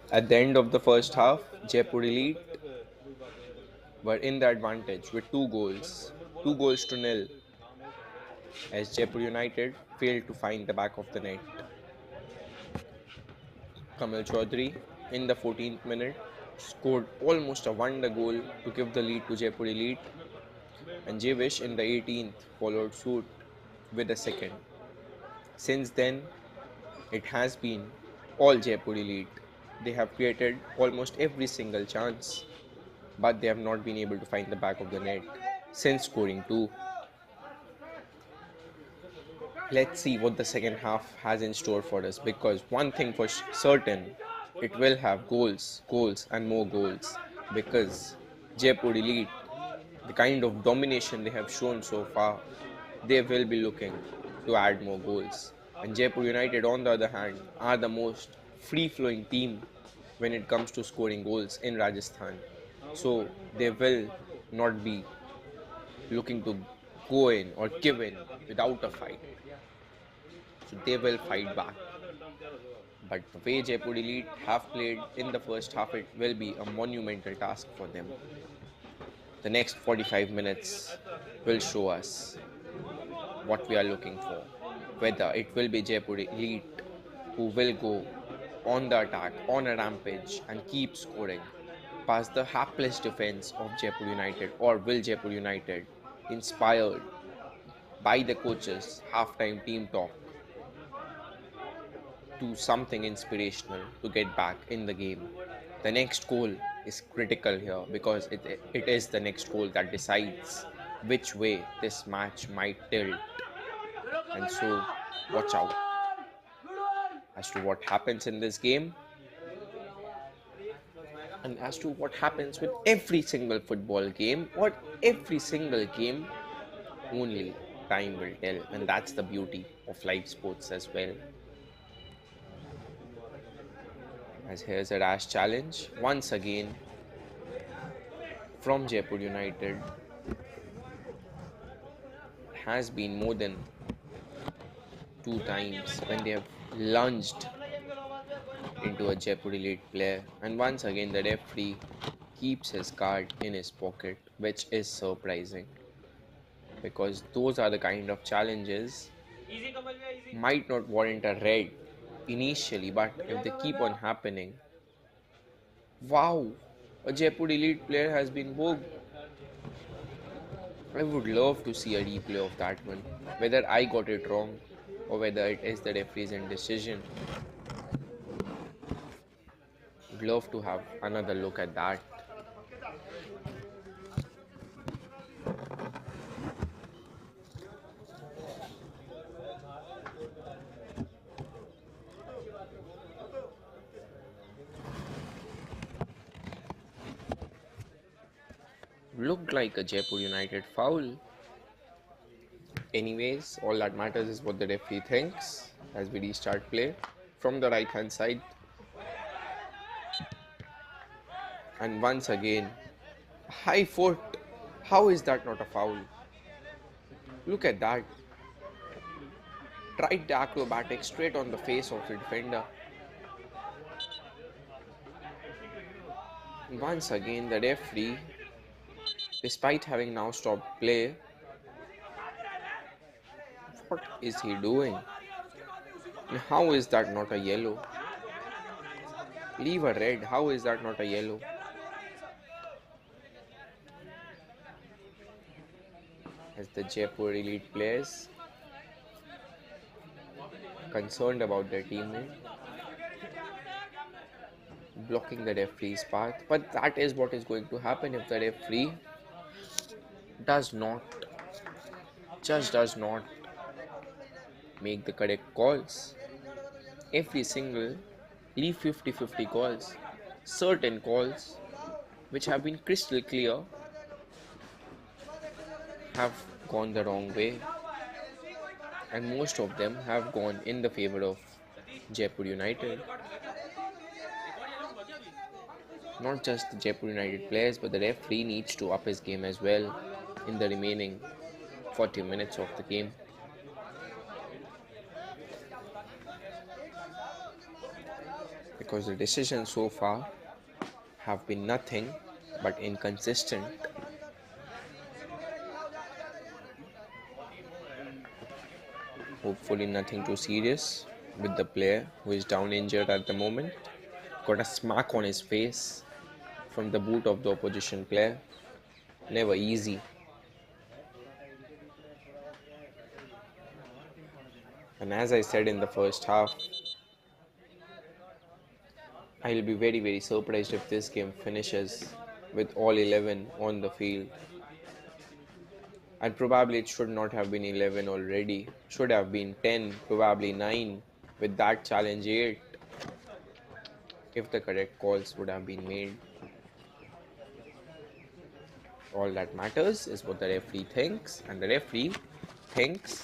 At the end of the first half, Jaipur Elite were in the advantage with two goals to nil, as Jaipur United failed to find the back of the net. Kamal Chaudhary in the 14th minute scored almost a wonder goal to give the lead to Jaipur Elite, and Javish in the 18th followed suit with a second. Since then, it has been all Jaipur Elite. They have created almost every single chance, but they have not been able to find the back of the net since scoring two. Let's see what the second half has in store for us, because one thing for certain, it will have goals, goals, and more goals, because Jaipur Elite, the kind of domination they have shown so far, they will be looking to add more goals. And Jaipur United, on the other hand, are the most free flowing team when it comes to scoring goals in Rajasthan. So they will not be looking to go in or give in without a fight. So they will fight back. But the way Jaipur Elite have played in the first half, it will be a monumental task for them. The next 45 minutes will show us what we are looking for. Whether it will be Jaipur Elite who will go on the attack, on a rampage, and keep scoring past the hapless defense of Jaipur United, or will Jaipur United, inspired by the coach's halftime team talk, do something inspirational to get back in the game. The next goal is critical here, because it is the next goal that decides which way this match might tilt. And so, watch out as to what happens in this game and as to what happens with every single football game or every single game. Only time will tell, and that's the beauty of live sports as well. As here's a rash challenge once again from Jaipur United. It has been more than two times when they have lunged into a Jaipur elite player, and once again the referee keeps his card in his pocket, which is surprising because those are the kind of challenges might not warrant a red initially, but if they keep on happening, wow, a Jaipur elite player has been booked. I would love to see a replay of that one, whether I got it wrong or whether it is the referee's indecision. Would love to have another look at that. Looked like a Jaipur United foul. Anyways, all that matters is what the referee thinks as we restart play from the right hand side. And once again, high foot. How is that not a foul? Look at that. Tried the acrobatic straight on the face of the defender. Once again, the referee, despite having now stopped play, what is he doing? And how is that not a yellow? Leave a red. How is that not a yellow? As the Jaipur elite players concerned about their teammate blocking the referee's path, but that is what is going to happen if the referee does not, just does not make the correct calls. Every single leave 50-50 calls, certain calls which have been crystal clear have gone the wrong way, and most of them have gone in the favor of Jaipur United. Not just the Jaipur United players, but the referee needs to up his game as well in the remaining 40 minutes of the game. Because the decisions so far have been nothing but inconsistent. Hopefully, nothing too serious with the player who is down injured at the moment. Got a smack on his face from the boot of the opposition player. Never easy. And as I said in the first half, I'll be very surprised if this game finishes with all 11 on the field. And probably it should not have been 11 already. Should have been 10, probably 9. With that challenge 8, if the correct calls would have been made. All that matters is what the referee thinks, and the referee thinks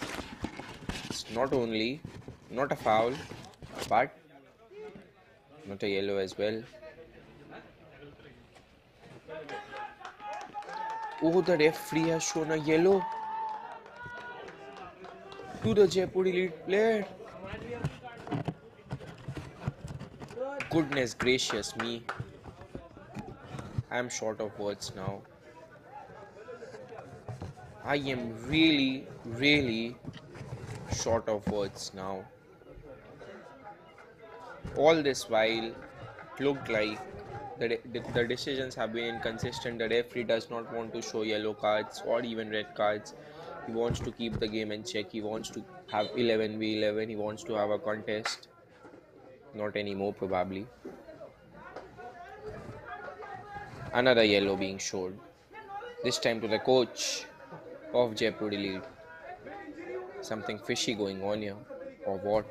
it's not only not a foul, but not a yellow as well. Oh, the referee has shown a yellow to the Jaipur elite player. Goodness gracious me. I am short of words now. I am really short of words now. All this while, it looked like the decisions have been inconsistent. The referee does not want to show yellow cards or even red cards. He wants to keep the game in check. He wants to have 11v11. He wants to have a contest. Not anymore, probably. Another yellow being showed. This time to the coach. of Jaipur Elite. Something fishy going on here, or what?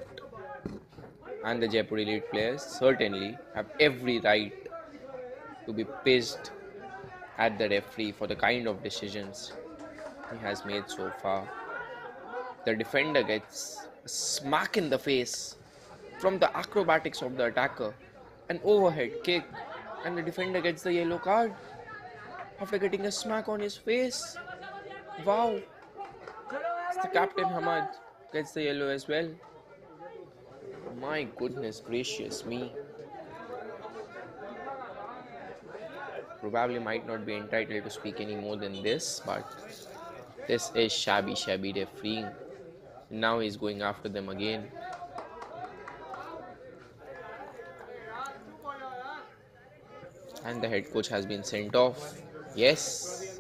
And the Jaipur Elite players certainly have every right to be pissed at the referee for the kind of decisions he has made so far. The defender gets a smack in the face from the acrobatics of the attacker, an overhead kick, and the defender gets the yellow card after getting a smack on his face. Wow, it's the captain Hamad gets the yellow as well. My goodness gracious me. Probably might not be entitled to speak any more than this, but this is shabby refereeing. Now he's going after them again. And the head coach has been sent off. Yes.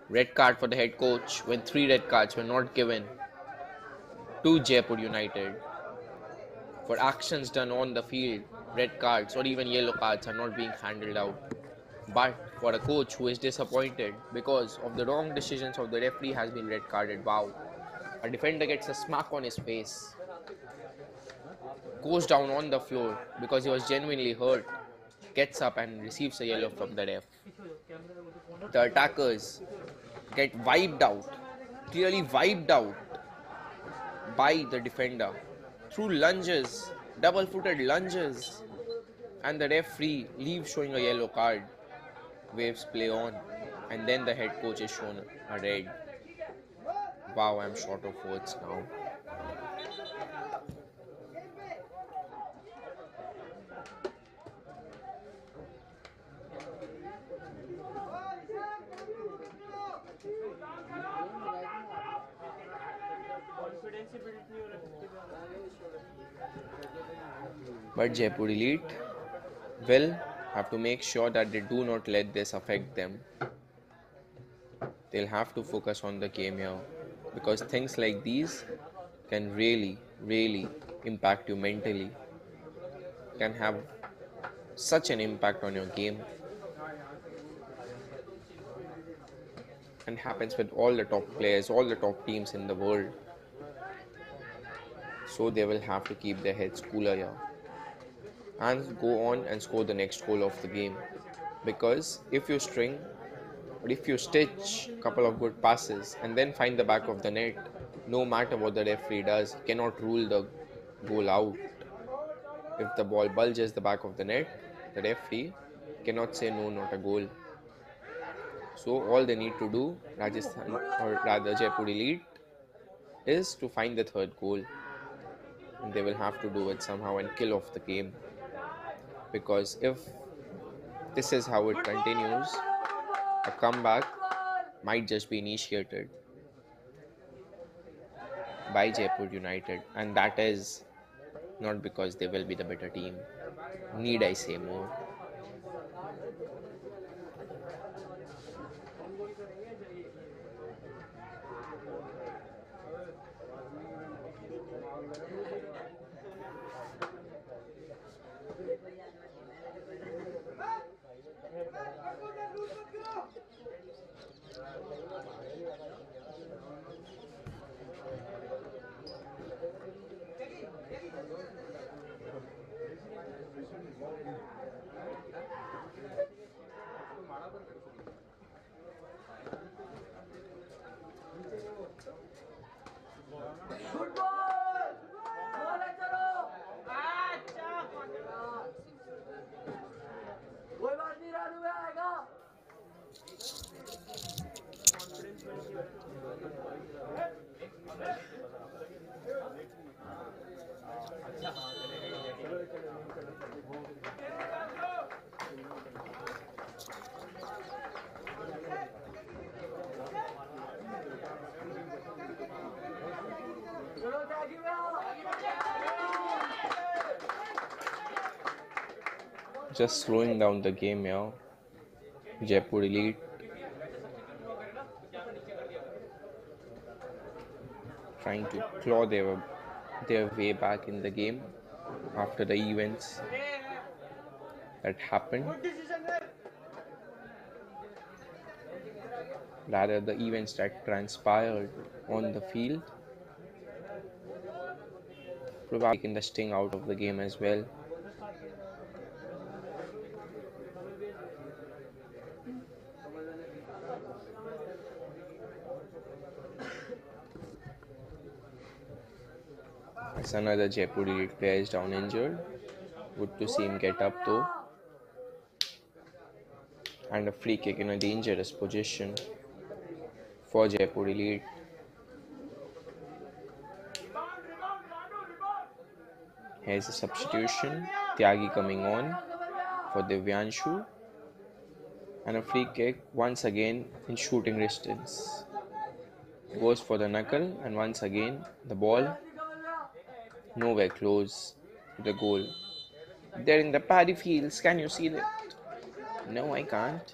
Red card for the head coach when 3 red cards were not given to Jaipur United. For actions done on the field, red cards or even yellow cards are not being handled out. But for a coach who is disappointed because of the wrong decisions of the referee has been red carded. Wow. A defender gets a smack on his face, goes down on the floor because he was genuinely hurt, gets up and receives a yellow from the ref. The attackers get wiped out, clearly wiped out by the defender through lunges, double footed lunges, and the referee leaves showing a yellow card. Waves play on, and then the head coach is shown a red. Wow, I'm short of words now. But Jaipur Elite will have to make sure that they do not let this affect them. They'll have to focus on the game here because things like these can really impact you mentally, can have such an impact on your game, and happens with all the top players, all the top teams in the world. So they will have to keep their heads cooler here and go on and score the next goal of the game. Because if you string or if you stitch a couple of good passes and then find the back of the net, no matter what the referee does, he cannot rule the goal out. If the ball bulges the back of the net, the referee cannot say no, not a goal. So all they need to do, Rajasthan or rather Jaipur Elite, is to find the third goal. And they will have to do it somehow and kill off the game. Because if this is how it continues, a comeback might just be initiated by Jaipur United, and that is not because they will be the better team. Need I say more? Just slowing down the game here. Jaipur Elite trying to claw their way back in the game after the events that happened. rather the events that transpired on the field, probably taking the sting out of the game as well. As another Jaipur elite player is down injured. Good to see him get up though. And a free kick in a dangerous position for Jaipur elite. Here's a substitution. Tyagi coming on for Divyanshu. And a free kick once again in shooting distance. Goes for the knuckle, and once again the ball nowhere close to the goal. They're in the paddy fields. Can you see that? No, I can't.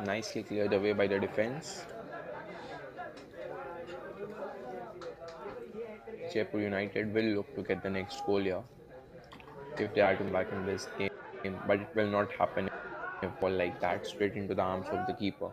Nicely cleared away by the defense. Jaipur United will look to get the next goal here if they are to back in this game, but it will not happen if ball like that straight into the arms of the keeper.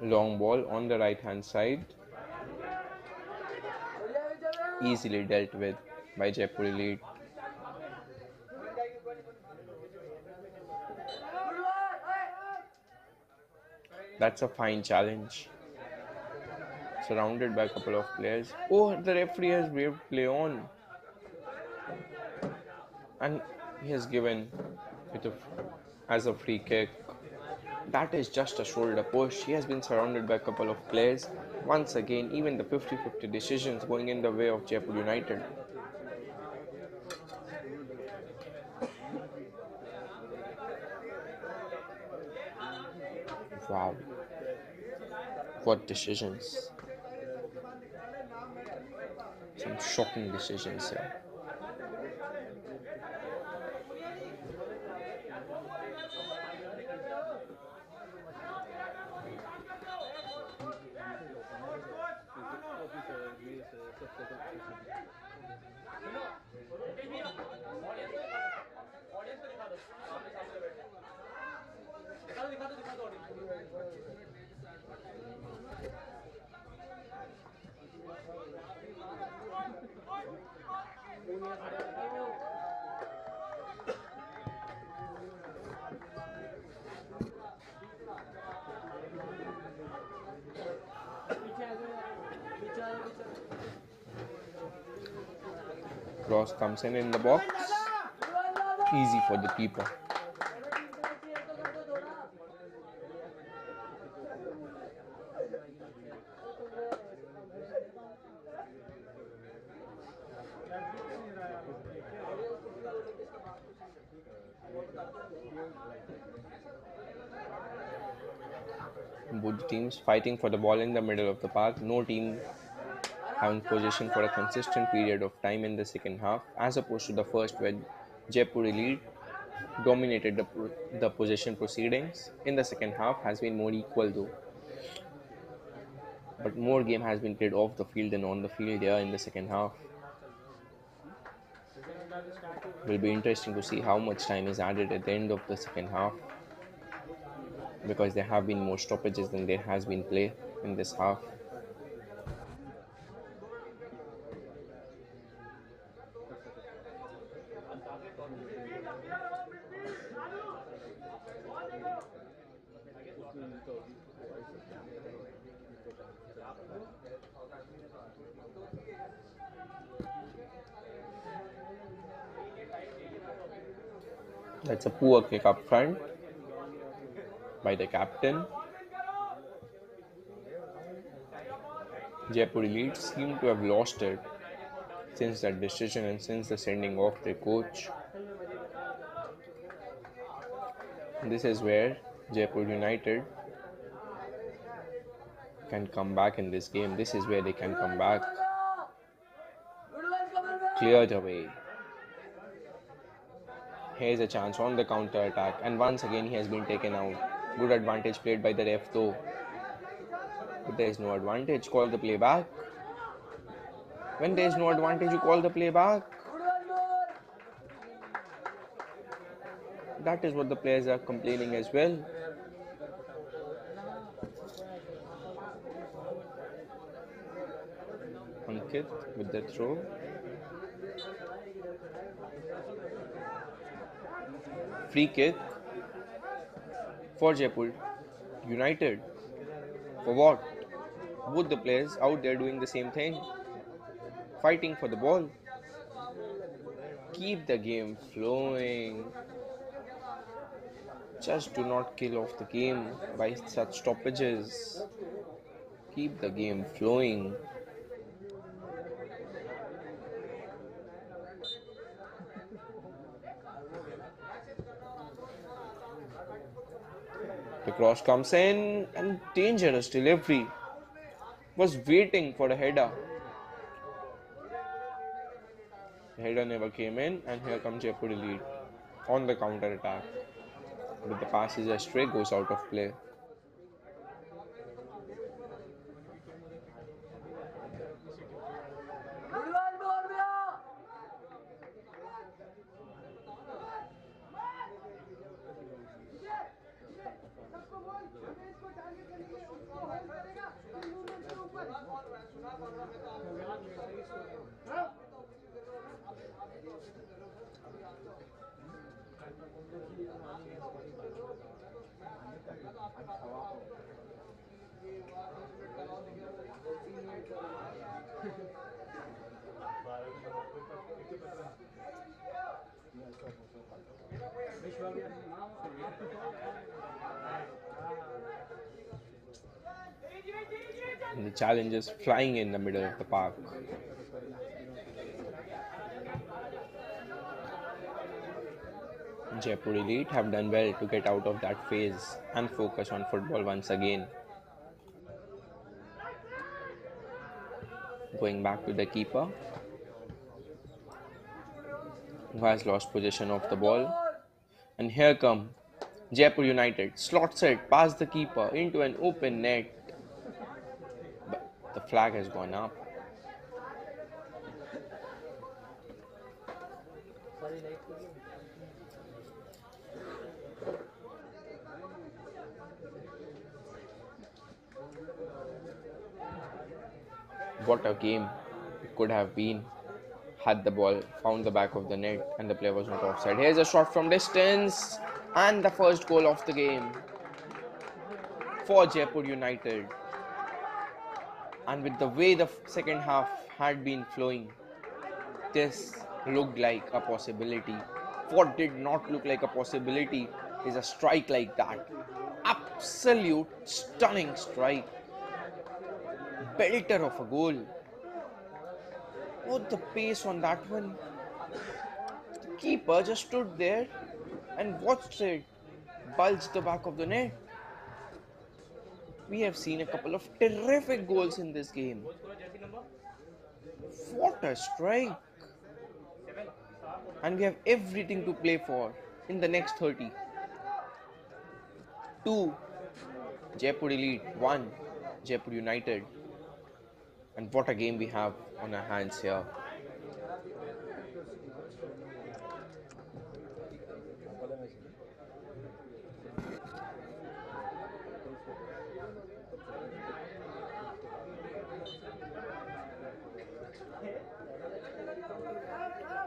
Long ball on the right hand side, easily dealt with by Jaipur Elite. That's a fine challenge. Surrounded by a couple of players. Oh, the referee has waved play on, and he has given it as a free kick. That is just a shoulder push. He has been surrounded by a couple of players. Once again, even the 50-50 decisions going in the way of Jaipur United. Wow. What decisions. Some shocking decisions here. Cross comes in the box. Easy for the keeper. Both teams fighting for the ball in the middle of the park. No team having possession for a consistent period of time in the second half, as opposed to the first, where Jaipur Elite dominated the possession proceedings. In the second half has been more equal though, but more game has been played off the field than on the field here in the second half. Will be interesting to see how much time is added at the end of the second half, because there have been more stoppages than there has been play in this half. That's a poor kick up front by the captain. Jaipur Elite seem to have lost it since that decision and since the sending off their coach. This is where Jaipur United can come back in this game. This is where they can come back. Cleared away. Here's a chance on the counter attack, and once again he has been taken out. Good advantage played by the ref though. But there is no advantage. Call the play back. When there is no advantage, you call the play back. That is what the players are complaining as well. Ankit with the throw. Free kick for Jaipur United. For what? Both the players out there doing the same thing, fighting for the ball. Keep the game flowing. Just do not kill off the game by such stoppages. Keep the game flowing. The cross comes in and dangerous delivery. Was waiting for the header. The header never came in, and here comes Jaipur Elite on the counter attack. But the pass is astray, goes out of play. And the challenge is flying in the middle of the park. Jaipur Elite have done well to get out of that phase and focus on football once again. Going back to the keeper, who has lost possession of the ball. And here come Jaipur United. Slots it past the keeper into an open net. But the flag has gone up. What a game it could have been had the ball found the back of the net and the player was not offside. Here's a shot from distance and the first goal of the game for Jaipur United. And with the way the second half had been flowing, this looked like a possibility. What did not look like a possibility is a strike like that. Absolute stunning strike. Belter of a goal. Oh, the pace on that one. The keeper just stood there and watched it bulge the back of the net. We have seen a couple of terrific goals in this game. What a strike! And we have everything to play for in the next 30. 2 Jaipur Elite, 1 Jaipur United. And what a game we have on our hands here.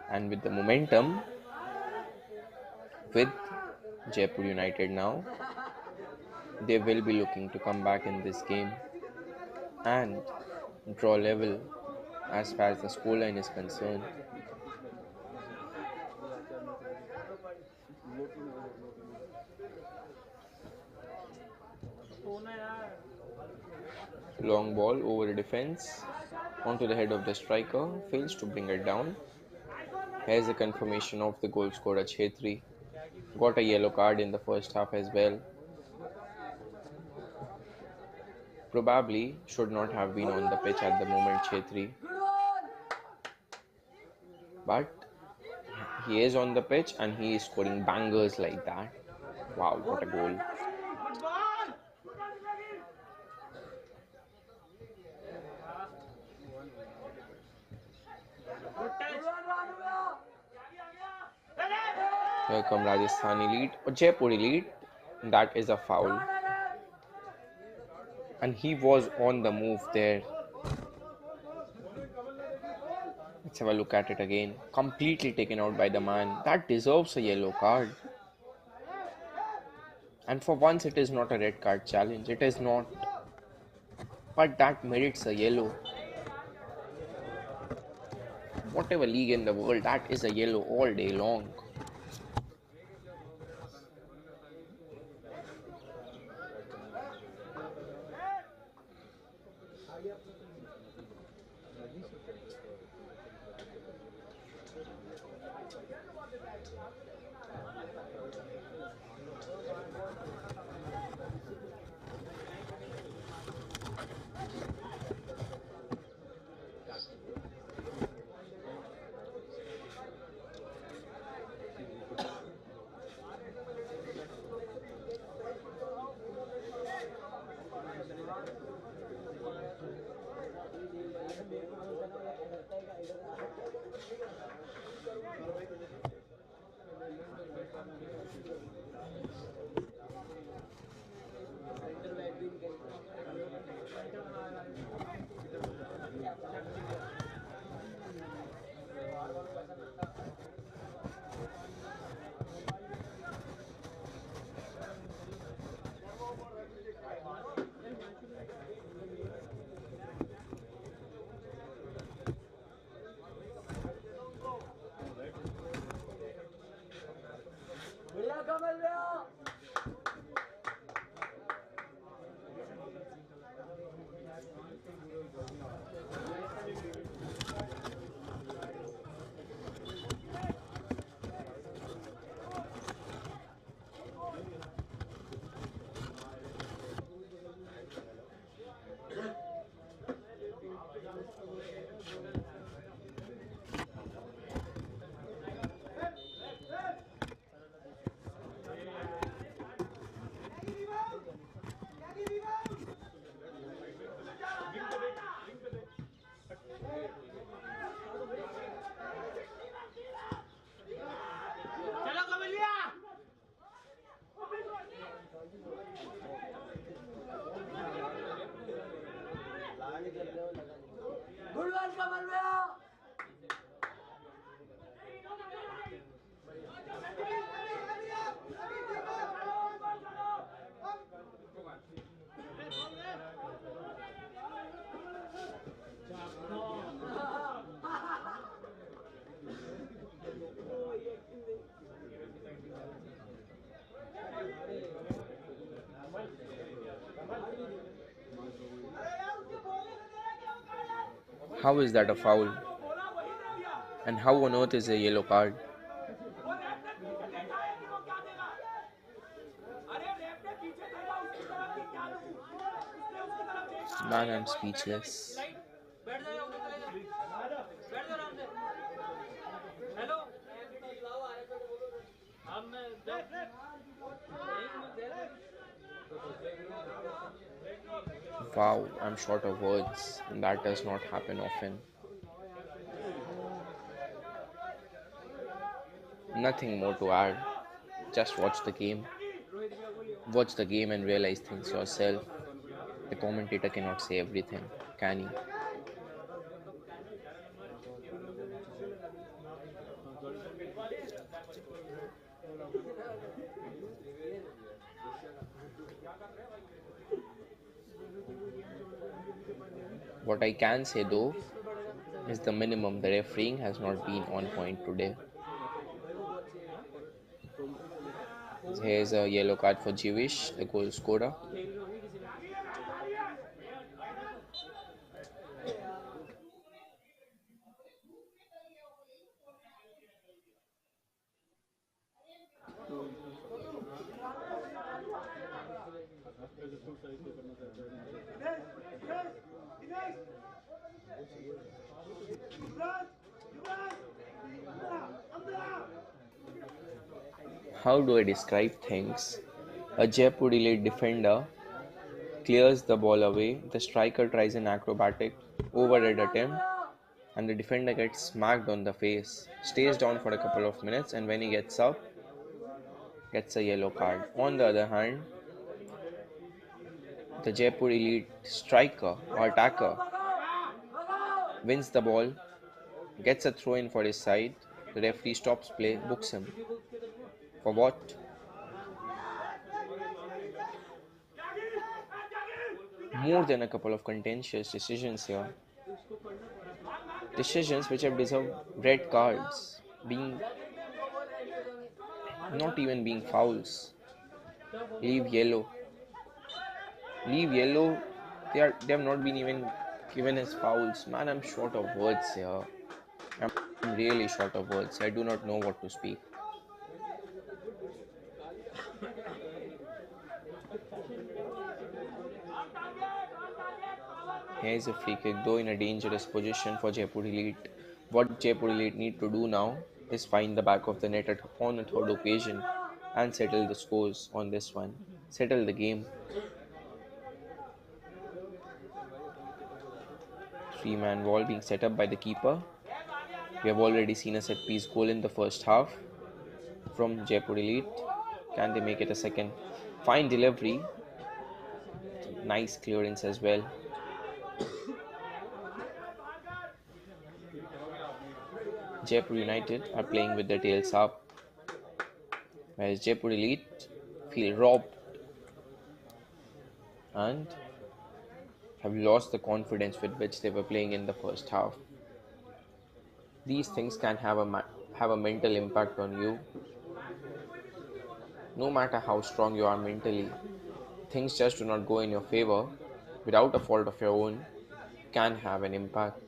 And with the momentum with Jaipur United now, they will be looking to come back in this game and draw level as far as the scoreline is concerned. Long ball over the defense, onto the head of the striker, fails to bring it down. Here's a confirmation of the goal scorer Chetri. Got a yellow card in the first half as well. Probably should not have been on the pitch at the moment, Chetri. But he is on the pitch and he is scoring bangers like that. Wow, what a goal. Here come Rajasthani lead or Jaipuri lead. That is a foul. And he was on the move there. Let's have a look at it again. Completely taken out by the man. That deserves a yellow card. And for once, it is not a red card challenge. It is not. But that merits a yellow. Whatever league in the world, that is a yellow all day long. How is that a foul? And how on earth is a yellow card? Man, I'm speechless. Wow, I'm short of words, and that does not happen often. Nothing more to add. Just watch the game. Watch the game and realize things yourself. The commentator cannot say everything, can he? What I can say though is the minimum the refereeing has not been on point today. Here's a yellow card for Jewish, the goal scorer. How do I describe things? A Jaipur elite defender clears the ball away, the striker tries an acrobatic overhead attempt, and the defender gets smacked on the face, stays down for a couple of minutes, and when he gets up, gets a yellow card. On the other hand, the Jaipur elite striker or attacker wins the ball, gets a throw in for his side, the referee stops play, books him. For what? More than a couple of contentious decisions here. Decisions which have deserved red cards, being not even being fouls. Leave yellow. Leave yellow. They have not been even given as fouls. Man, I'm short of words here. I'm really short of words. I do not know what to speak. Here's a free kick, though in a dangerous position for Jaipur Elite. What Jaipur Elite need to do now is find the back of the net on a third occasion and settle the scores on this one. Settle the game. Three-man wall being set up by the keeper. We have already seen a set piece goal in the first half from Jaipur Elite. Can they make it a second? Fine delivery. Nice clearance as well. Jaipur United are playing with their tails up, whereas Jaipur Elite feel robbed and have lost the confidence with which they were playing in the first half. These things can have a mental impact on you. No matter how strong you are mentally, things just do not go in your favor without a fault of your own can have an impact.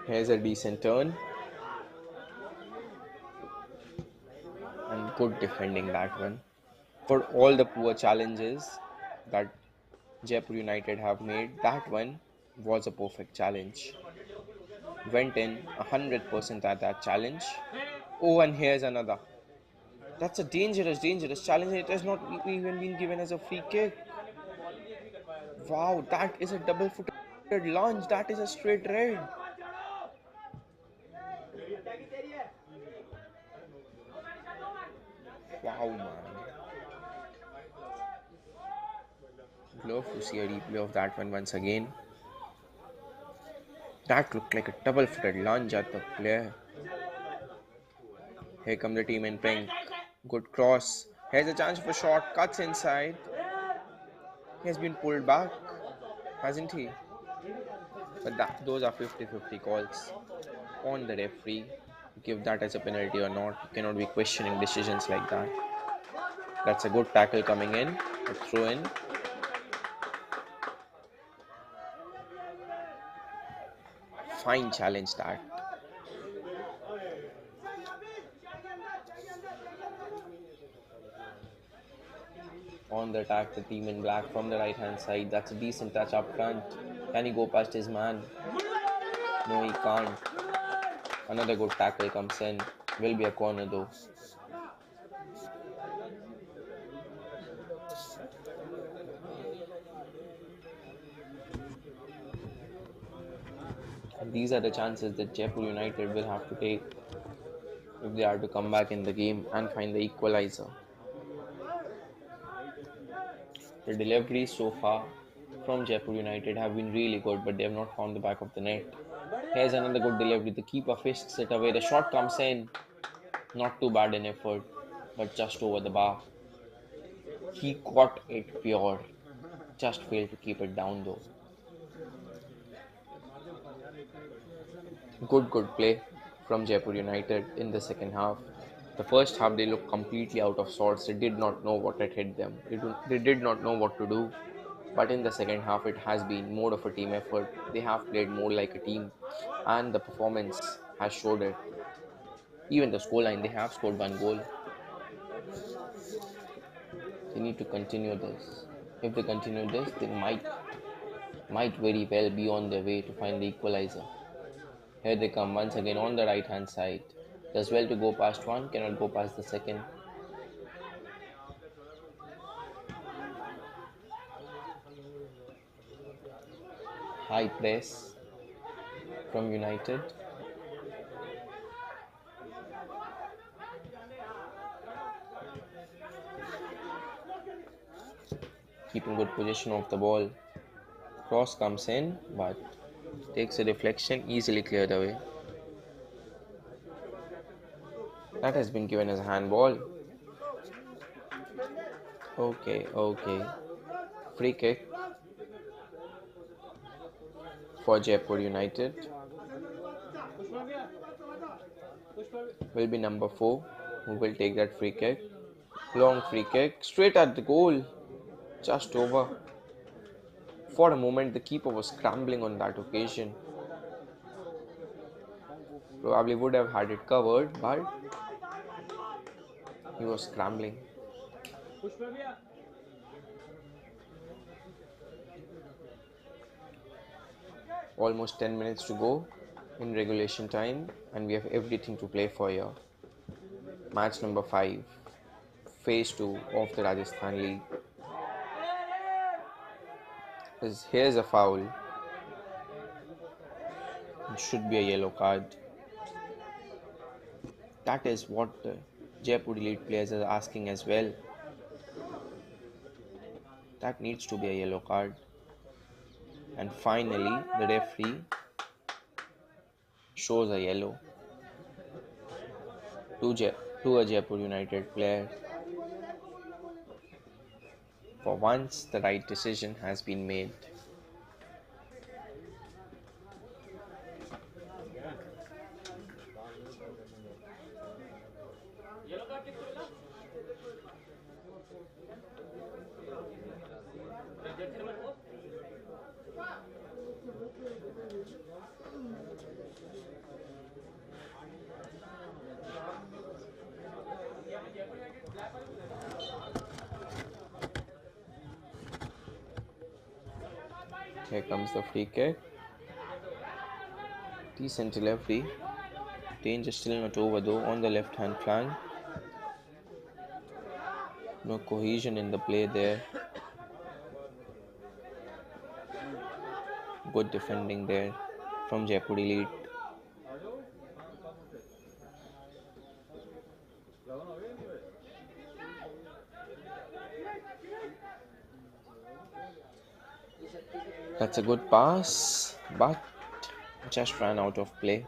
Here's a decent turn and good defending that one. For all the poor challenges that Jaipur United have made, that one was a perfect challenge. Went in 100% at that challenge. Oh, and here's another. That's a dangerous challenge. It has not even been given as a free kick. Wow, that is a double footed lunge. That is a straight red. Wow, man. Love to see a replay of that one once again. That looked like a double footed lunge at the player. Here come the team in pink. Good cross. Here's a chance for a shot. Cuts inside. He has been pulled back, hasn't he? But those are 50-50 calls on the referee. Give that as a penalty or not. You cannot be questioning decisions like that. That's a good tackle coming in. A throw in. Fine challenge that. On the attack, the team in black from the right hand side. That's a decent touch up front. Can he go past his man? No, he can't. Another good tackle comes in. Will be a corner though. And these are the chances that Jaipur United will have to take if they are to come back in the game and find the equalizer. The deliveries so far from Jaipur United have been really good, but they have not found the back of the net. Here's another good delivery. The keeper fisks it away. The shot comes in. Not too bad an effort, but just over the bar. He got it pure, just failed to keep it down though. Good play from Jaipur United in the second half. The first half, they looked completely out of sorts. They did not know what had hit them. They did not know what to do. But in the second half, it has been more of a team effort. They have played more like a team, and the performance has showed it. Even the scoreline, they have scored one goal. They need to continue this. If they continue this, they might very well be on their way to find the equalizer. Here they come once again on the right hand side. Does well to go past one, cannot go past the second. High press from United. Keeping good position of the ball. Cross comes in, but takes a deflection, easily cleared away. That has been given as a handball. Okay. Free kick for Jaipur United. Will be number 4 who will take that free kick. Long free kick, straight at the goal. Just over. For a moment, the keeper was scrambling on that occasion. Probably would have had it covered, but he was scrambling. Almost 10 minutes to go in regulation time, and we have everything to play for here. Match number 5, phase 2 of the Rajasthan League. Here's a foul. It should be a yellow card. That is what the Jaipur elite players are asking as well. That needs to be a yellow card. And finally, the referee shows a yellow to a Jaipur United player. For once, the right decision has been made. Here comes the free kick. Decent delivery. Danger still not over though on the left hand flank. No cohesion in the play there. Good defending there from Jaipur elite. That's a good pass, but just ran out of play.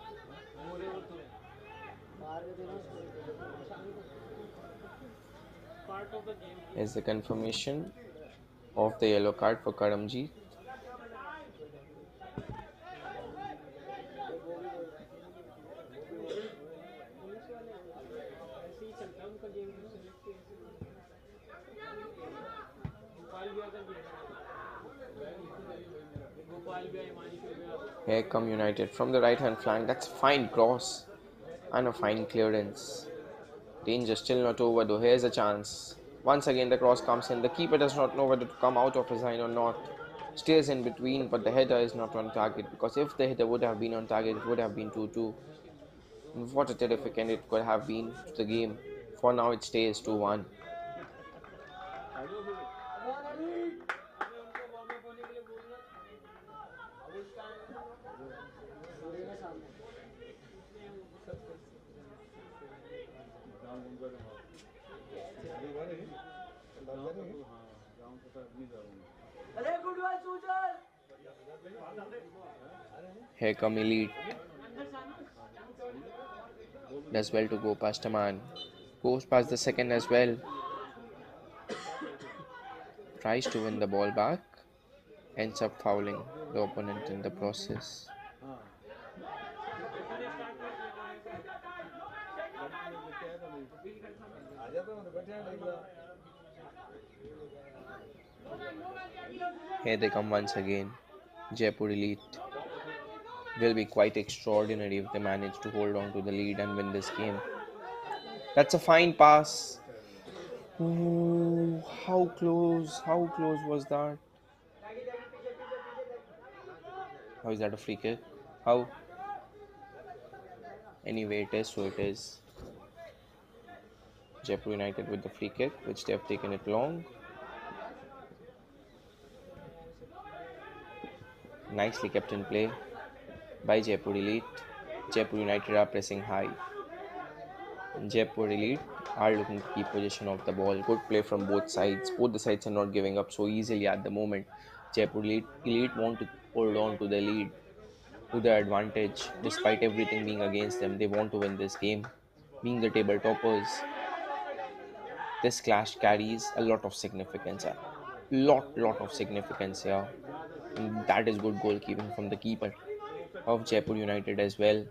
Here's the confirmation of the yellow card for Karamji. Here come United from the right hand flank. That's a fine cross and a fine clearance. Danger still not over though. Here's a chance. Once again the cross comes in. The keeper does not know whether to come out of his line or not. Stays in between, but the header is not on target, because if the header would have been on target, it would have been 2-2. What a terrific end it could have been to the game. For now it stays 2-1. Here come elite. Does well to go past a man. Goes past the second as well. tries to win the ball back, ends up fouling the opponent in the process. Here they come once again. Jaipur Elite will be quite extraordinary if they manage to hold on to the lead and win this game. That's a fine pass. Ooh, how close? How close was that? How is that a free kick? How? Anyway, it is so it is. Jaipur United with the free kick, which they have taken it long. Nicely kept in play by Jaipur Elite. Jaipur United are pressing high. And Jaipur Elite are looking to keep possession of the ball. Good play from both sides. Both the sides are not giving up so easily at the moment. Elite want to hold on to the lead, to their advantage, despite everything being against them. They want to win this game. Being the table toppers, this clash carries a lot of significance. A lot of significance here. And that is good goalkeeping from the keeper of Jaipur United as well.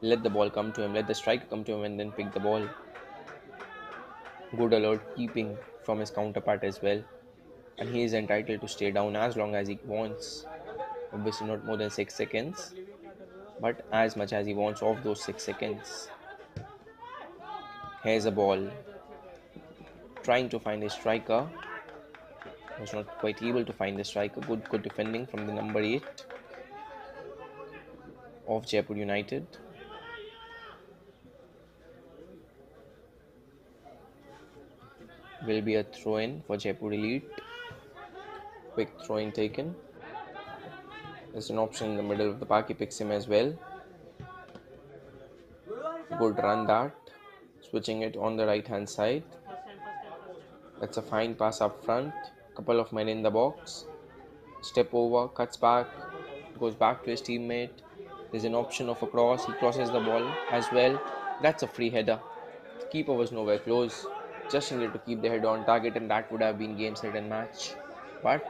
Let the ball come to him, let the striker come to him, and then pick the ball. Good alert keeping from his counterpart as well. And he is entitled to stay down as long as he wants. Obviously, not more than 6 seconds, but as much as he wants of those 6 seconds. Here's a ball. Trying to find a striker. Was not quite able to find the striker. Good defending from the number 8 of Jaipur United. Will be a throw in for Jaipur Elite. Quick throw in taken. There's an option in the middle of the park. He picks him as well. Good run that. Switching it on the right hand side. That's a fine pass up front. Couple of men in the box. Step over, cuts back, goes back to his teammate. There's an option of a cross. He crosses the ball as well. That's a free header. The keeper was nowhere close. Just needed to keep the header on target, and that would have been game, set, and match. But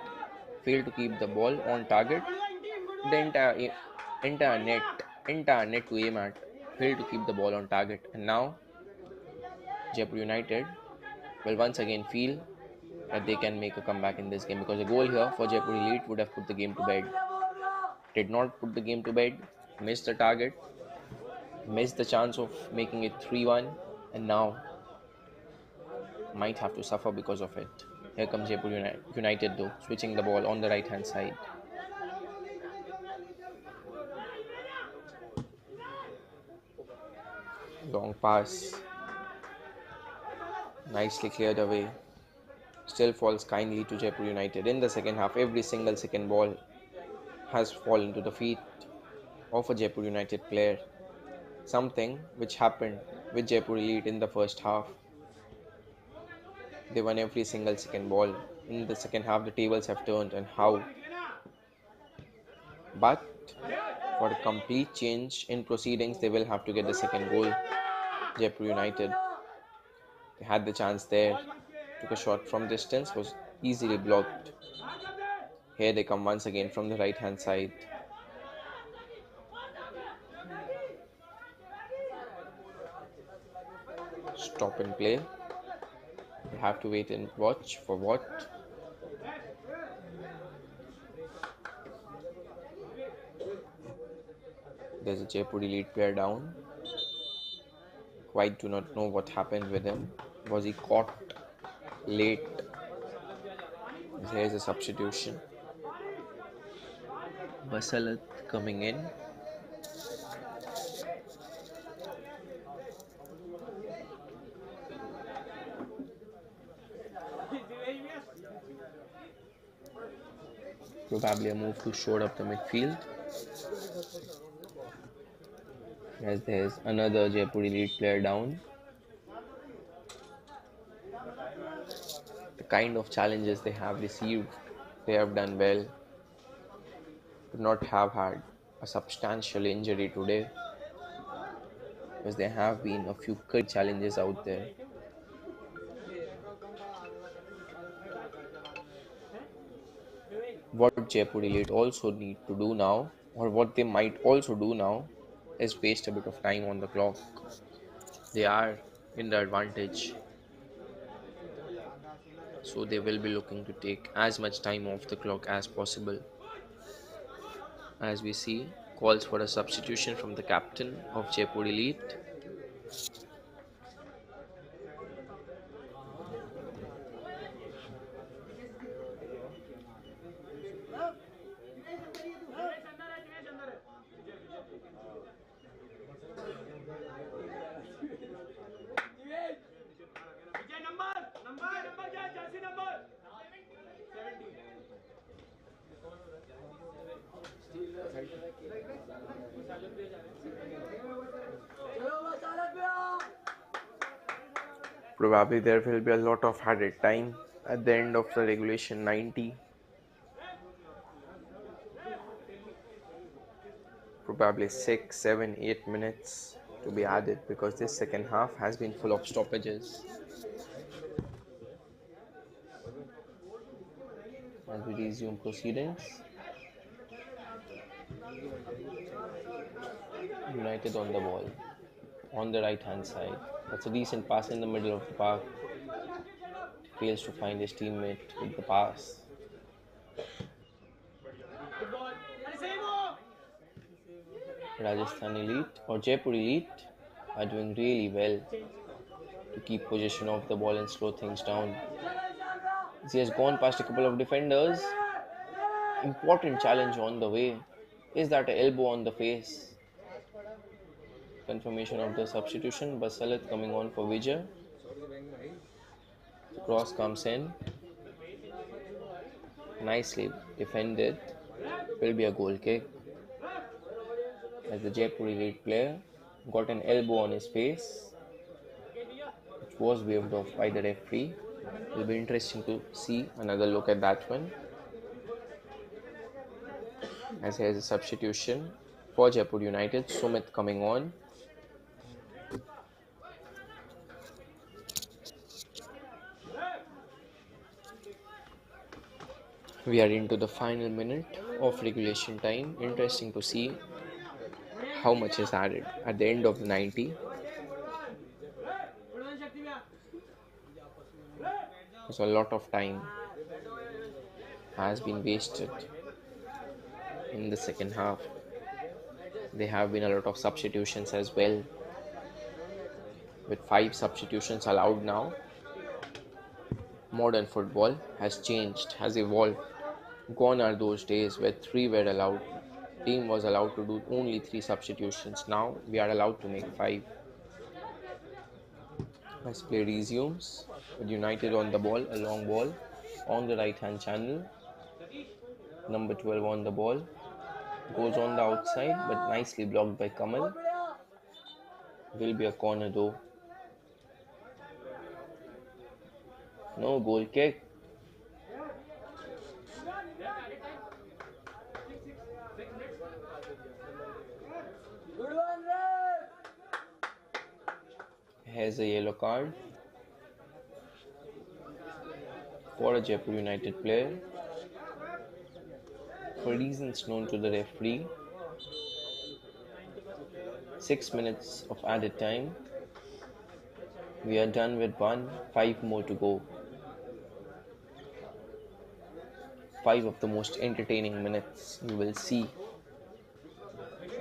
failed to keep the ball on target. The entire net, entire net to aim at. Failed to keep the ball on target, and now Jaipur United will once again feel that they can make a comeback in this game, because a goal here for Jaipur Elite would have put the game to bed. Did not put the game to bed, missed the target, missed the chance of making it 3-1, and now might have to suffer because of it. Here comes Jaipur United though, switching the ball on the right hand side. Long pass, nicely cleared away. Still falls kindly to Jaipur United. In the second half, every single second ball has fallen to the feet of a Jaipur United player. Something which happened with Jaipur Elite in the first half. They won every single second ball. In the second half, the tables have turned, and how. But for a complete change in proceedings, they will have to get the second goal. Jaipur United, they had the chance there. Took a shot from distance, was easily blocked. Here they come once again from the right hand side. Stop and play. They have to wait and watch for what. There's a Jaipur Elite player down. Quite do not know what happened with him. Was he caught late? Here's a substitution. Basalat coming in. Probably a move to shore up the midfield. As there's another Jaipur Elite player down. The kind of challenges they have received, they have done well. Could not have had a substantial injury today, because there have been a few challenges out there. What Jaipur Elite also need to do now, or what they might also do now, is waste a bit of time on the clock. They are in the advantage, so they will be looking to take as much time off the clock as possible. As we see, calls for a substitution from the captain of Jaipur Elite. Probably there will be a lot of added time at the end of the regulation 90. Probably 6, 7, 8 minutes to be added because this second half has been full of stoppages. As we resume proceedings, United on the ball, on the right hand side. That's a decent pass in the middle of the park. Fails to find his teammate with the pass. Rajasthan Elite or Jaipur Elite are doing really well to keep possession of the ball and slow things down. He has gone past a couple of defenders. Important challenge on the way. Is that an elbow on the face? Confirmation of the substitution. Basalit coming on for Vijay. The cross comes in. Nicely defended. Will be a goal kick. As the Jaipur Elite player got an elbow on his face, which was waved off by the referee. It will be interesting to see another look at that one. As here is a substitution for Jaipur United. Sumit coming on. We are into the final minute of regulation time. Interesting to see how much is added at the end of the 90. So a lot of time has been wasted in the second half. There have been a lot of substitutions as well, with 5 substitutions allowed now. Modern football has changed, has evolved. Gone are those days where 3 were allowed. Team was allowed to do only 3 substitutions. Now we are allowed to make 5. As play resumes, with United on the ball, a long ball on the right hand channel. Number 12 on the ball, goes on the outside but nicely blocked by Kamal. Will be a corner though. No goal kick. Here's a yellow card for a Jaipur United player. For reasons known to the referee, 6 minutes of added time. We are done with 1, 5 more to go. 5 of the most entertaining minutes you will see,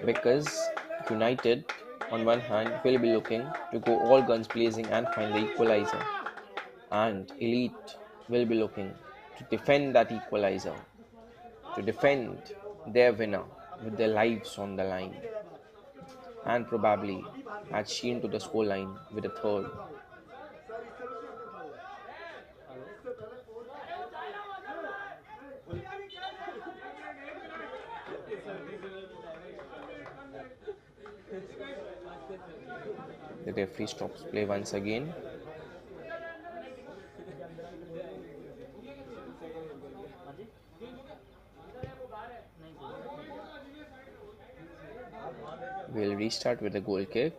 because United on one hand will be looking to go all guns blazing and find the equalizer, and Elite will be looking to defend that equalizer, to defend their winner with their lives on the line, and probably add sheen to the scoreline with a third. The referee stops play once again. We'll restart with a goal kick.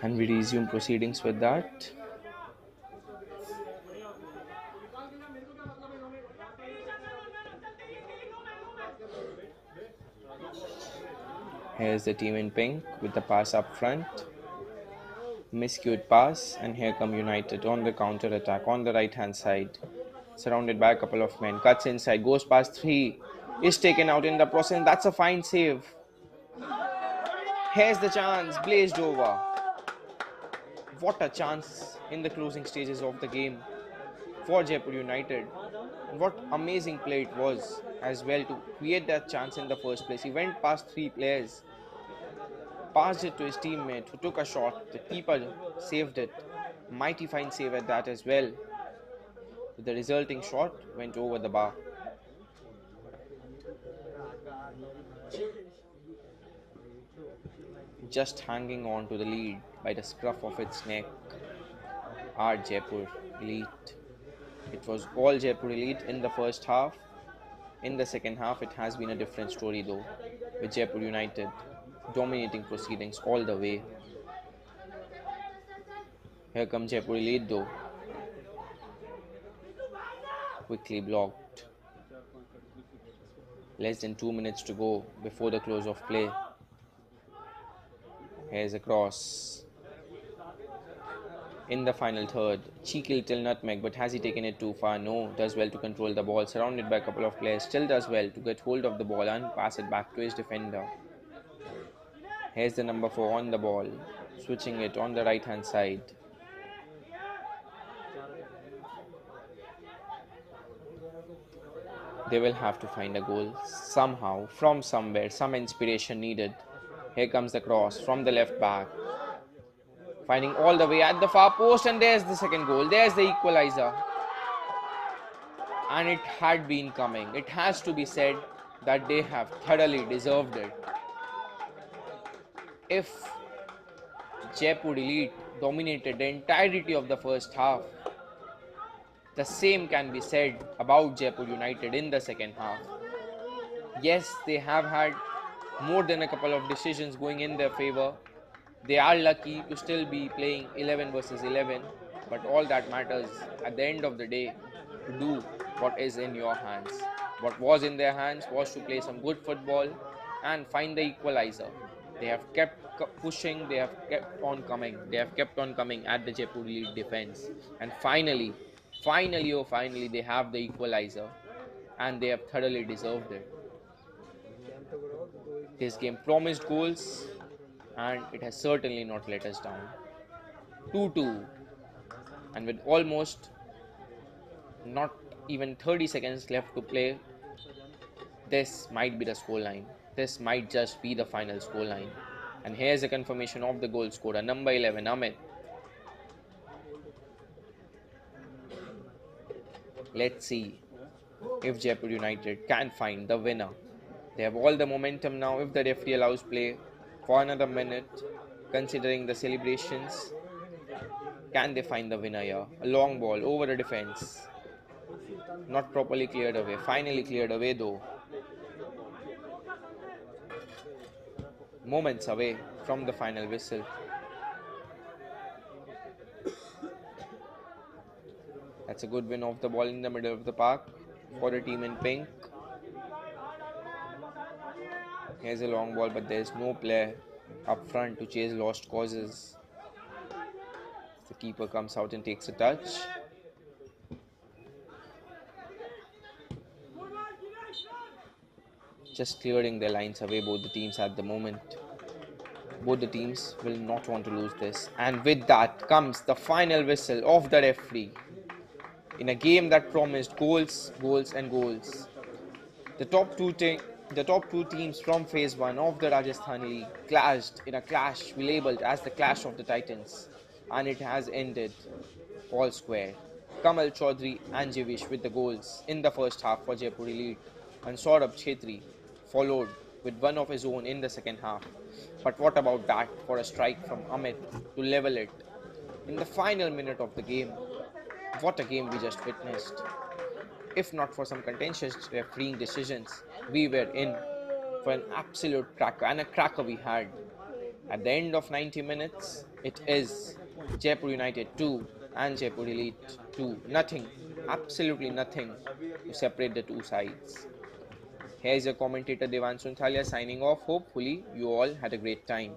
And we resume proceedings with that. Here's the team in pink with the pass up front. Miscued pass, and here come United on the counter attack on the right hand side. Surrounded by a couple of men. Cuts inside, goes past three. Is taken out in the process. That's a fine save. Here's the chance, blazed over. What a chance in the closing stages of the game for Jaipur United. What amazing play it was as well to create that chance in the first place. He went past three players, passed it to his teammate who took a shot. The keeper saved it. Mighty fine save at that as well. The resulting shot went over the bar. Just hanging on to the lead by the scruff of its neck are Jaipur Elite. It was all Jaipur Elite in the first half. In the second half, it has been a different story though, with Jaipur United dominating proceedings all the way. Here comes Jaipur Elite though, quickly blocked. Less than 2 minutes to go before the close of play. Here's a cross. In the final third, cheeky little nutmeg, but has he taken it too far? No, does well to control the ball, surrounded by a couple of players, still does well to get hold of the ball and pass it back to his defender. Here's the number 4 on the ball, switching it on the right hand side. They will have to find a goal somehow, from somewhere, some inspiration needed. Here comes the cross from the left back. Finding all the way at the far post, and there's the second goal. There's the equalizer. And it had been coming. It has to be said that they have thoroughly deserved it. If Jaipur Elite dominated the entirety of the first half, the same can be said about Jaipur United in the second half. Yes, they have had more than a couple of decisions going in their favor. They are lucky to still be playing 11 versus 11, but all that matters at the end of the day to do what is in your hands. What was in their hands was to play some good football and find the equalizer. They have kept pushing, they have kept on coming, they have kept on coming at the Jaipur Elite defense, and finally, they have the equalizer, and they have thoroughly deserved it. This game promised goals, and it has certainly not let us down. 2-2, and with almost not even 30 seconds left to play, this might be the scoreline. This might just be the final scoreline. And here's a confirmation of the goal scorer, number 11, Amit. Let's see if Jaipur United can find the winner. They have all the momentum now if the referee allows play for another minute, considering the celebrations. Can they find the winner here? A long ball over the defense. Not properly cleared away. Finally cleared away though. Moments away from the final whistle. That's a good win of the ball in the middle of the park for the team in pink. Here's a long ball, but there's no player up front to chase lost causes. The keeper comes out and takes a touch. just clearing their lines away, both the teams at the moment. Both the teams will not want to lose this. And with that comes the final whistle of the referee. In a game that promised goals, goals, and goals, the top two teams from Phase 1 of the Rajasthan League clashed in a clash we labelled as the Clash of the Titans, and it has ended all square. Kamal Chaudhary and Jivish with the goals in the first half for Jaipur Elite, and Saurabh Chetri followed with one of his own in the second half. But what about that for a strike from Amit to level it in the final minute of the game? What a game we just witnessed. If not for some contentious refereeing decisions, we were in for an absolute cracker, and a cracker we had. At the end of 90 minutes, it is Jaipur United 2 and Jaipur Elite 2. Nothing, absolutely nothing to separate the two sides. Here is your commentator Devanshu Thalia signing off. Hopefully, you all had a great time.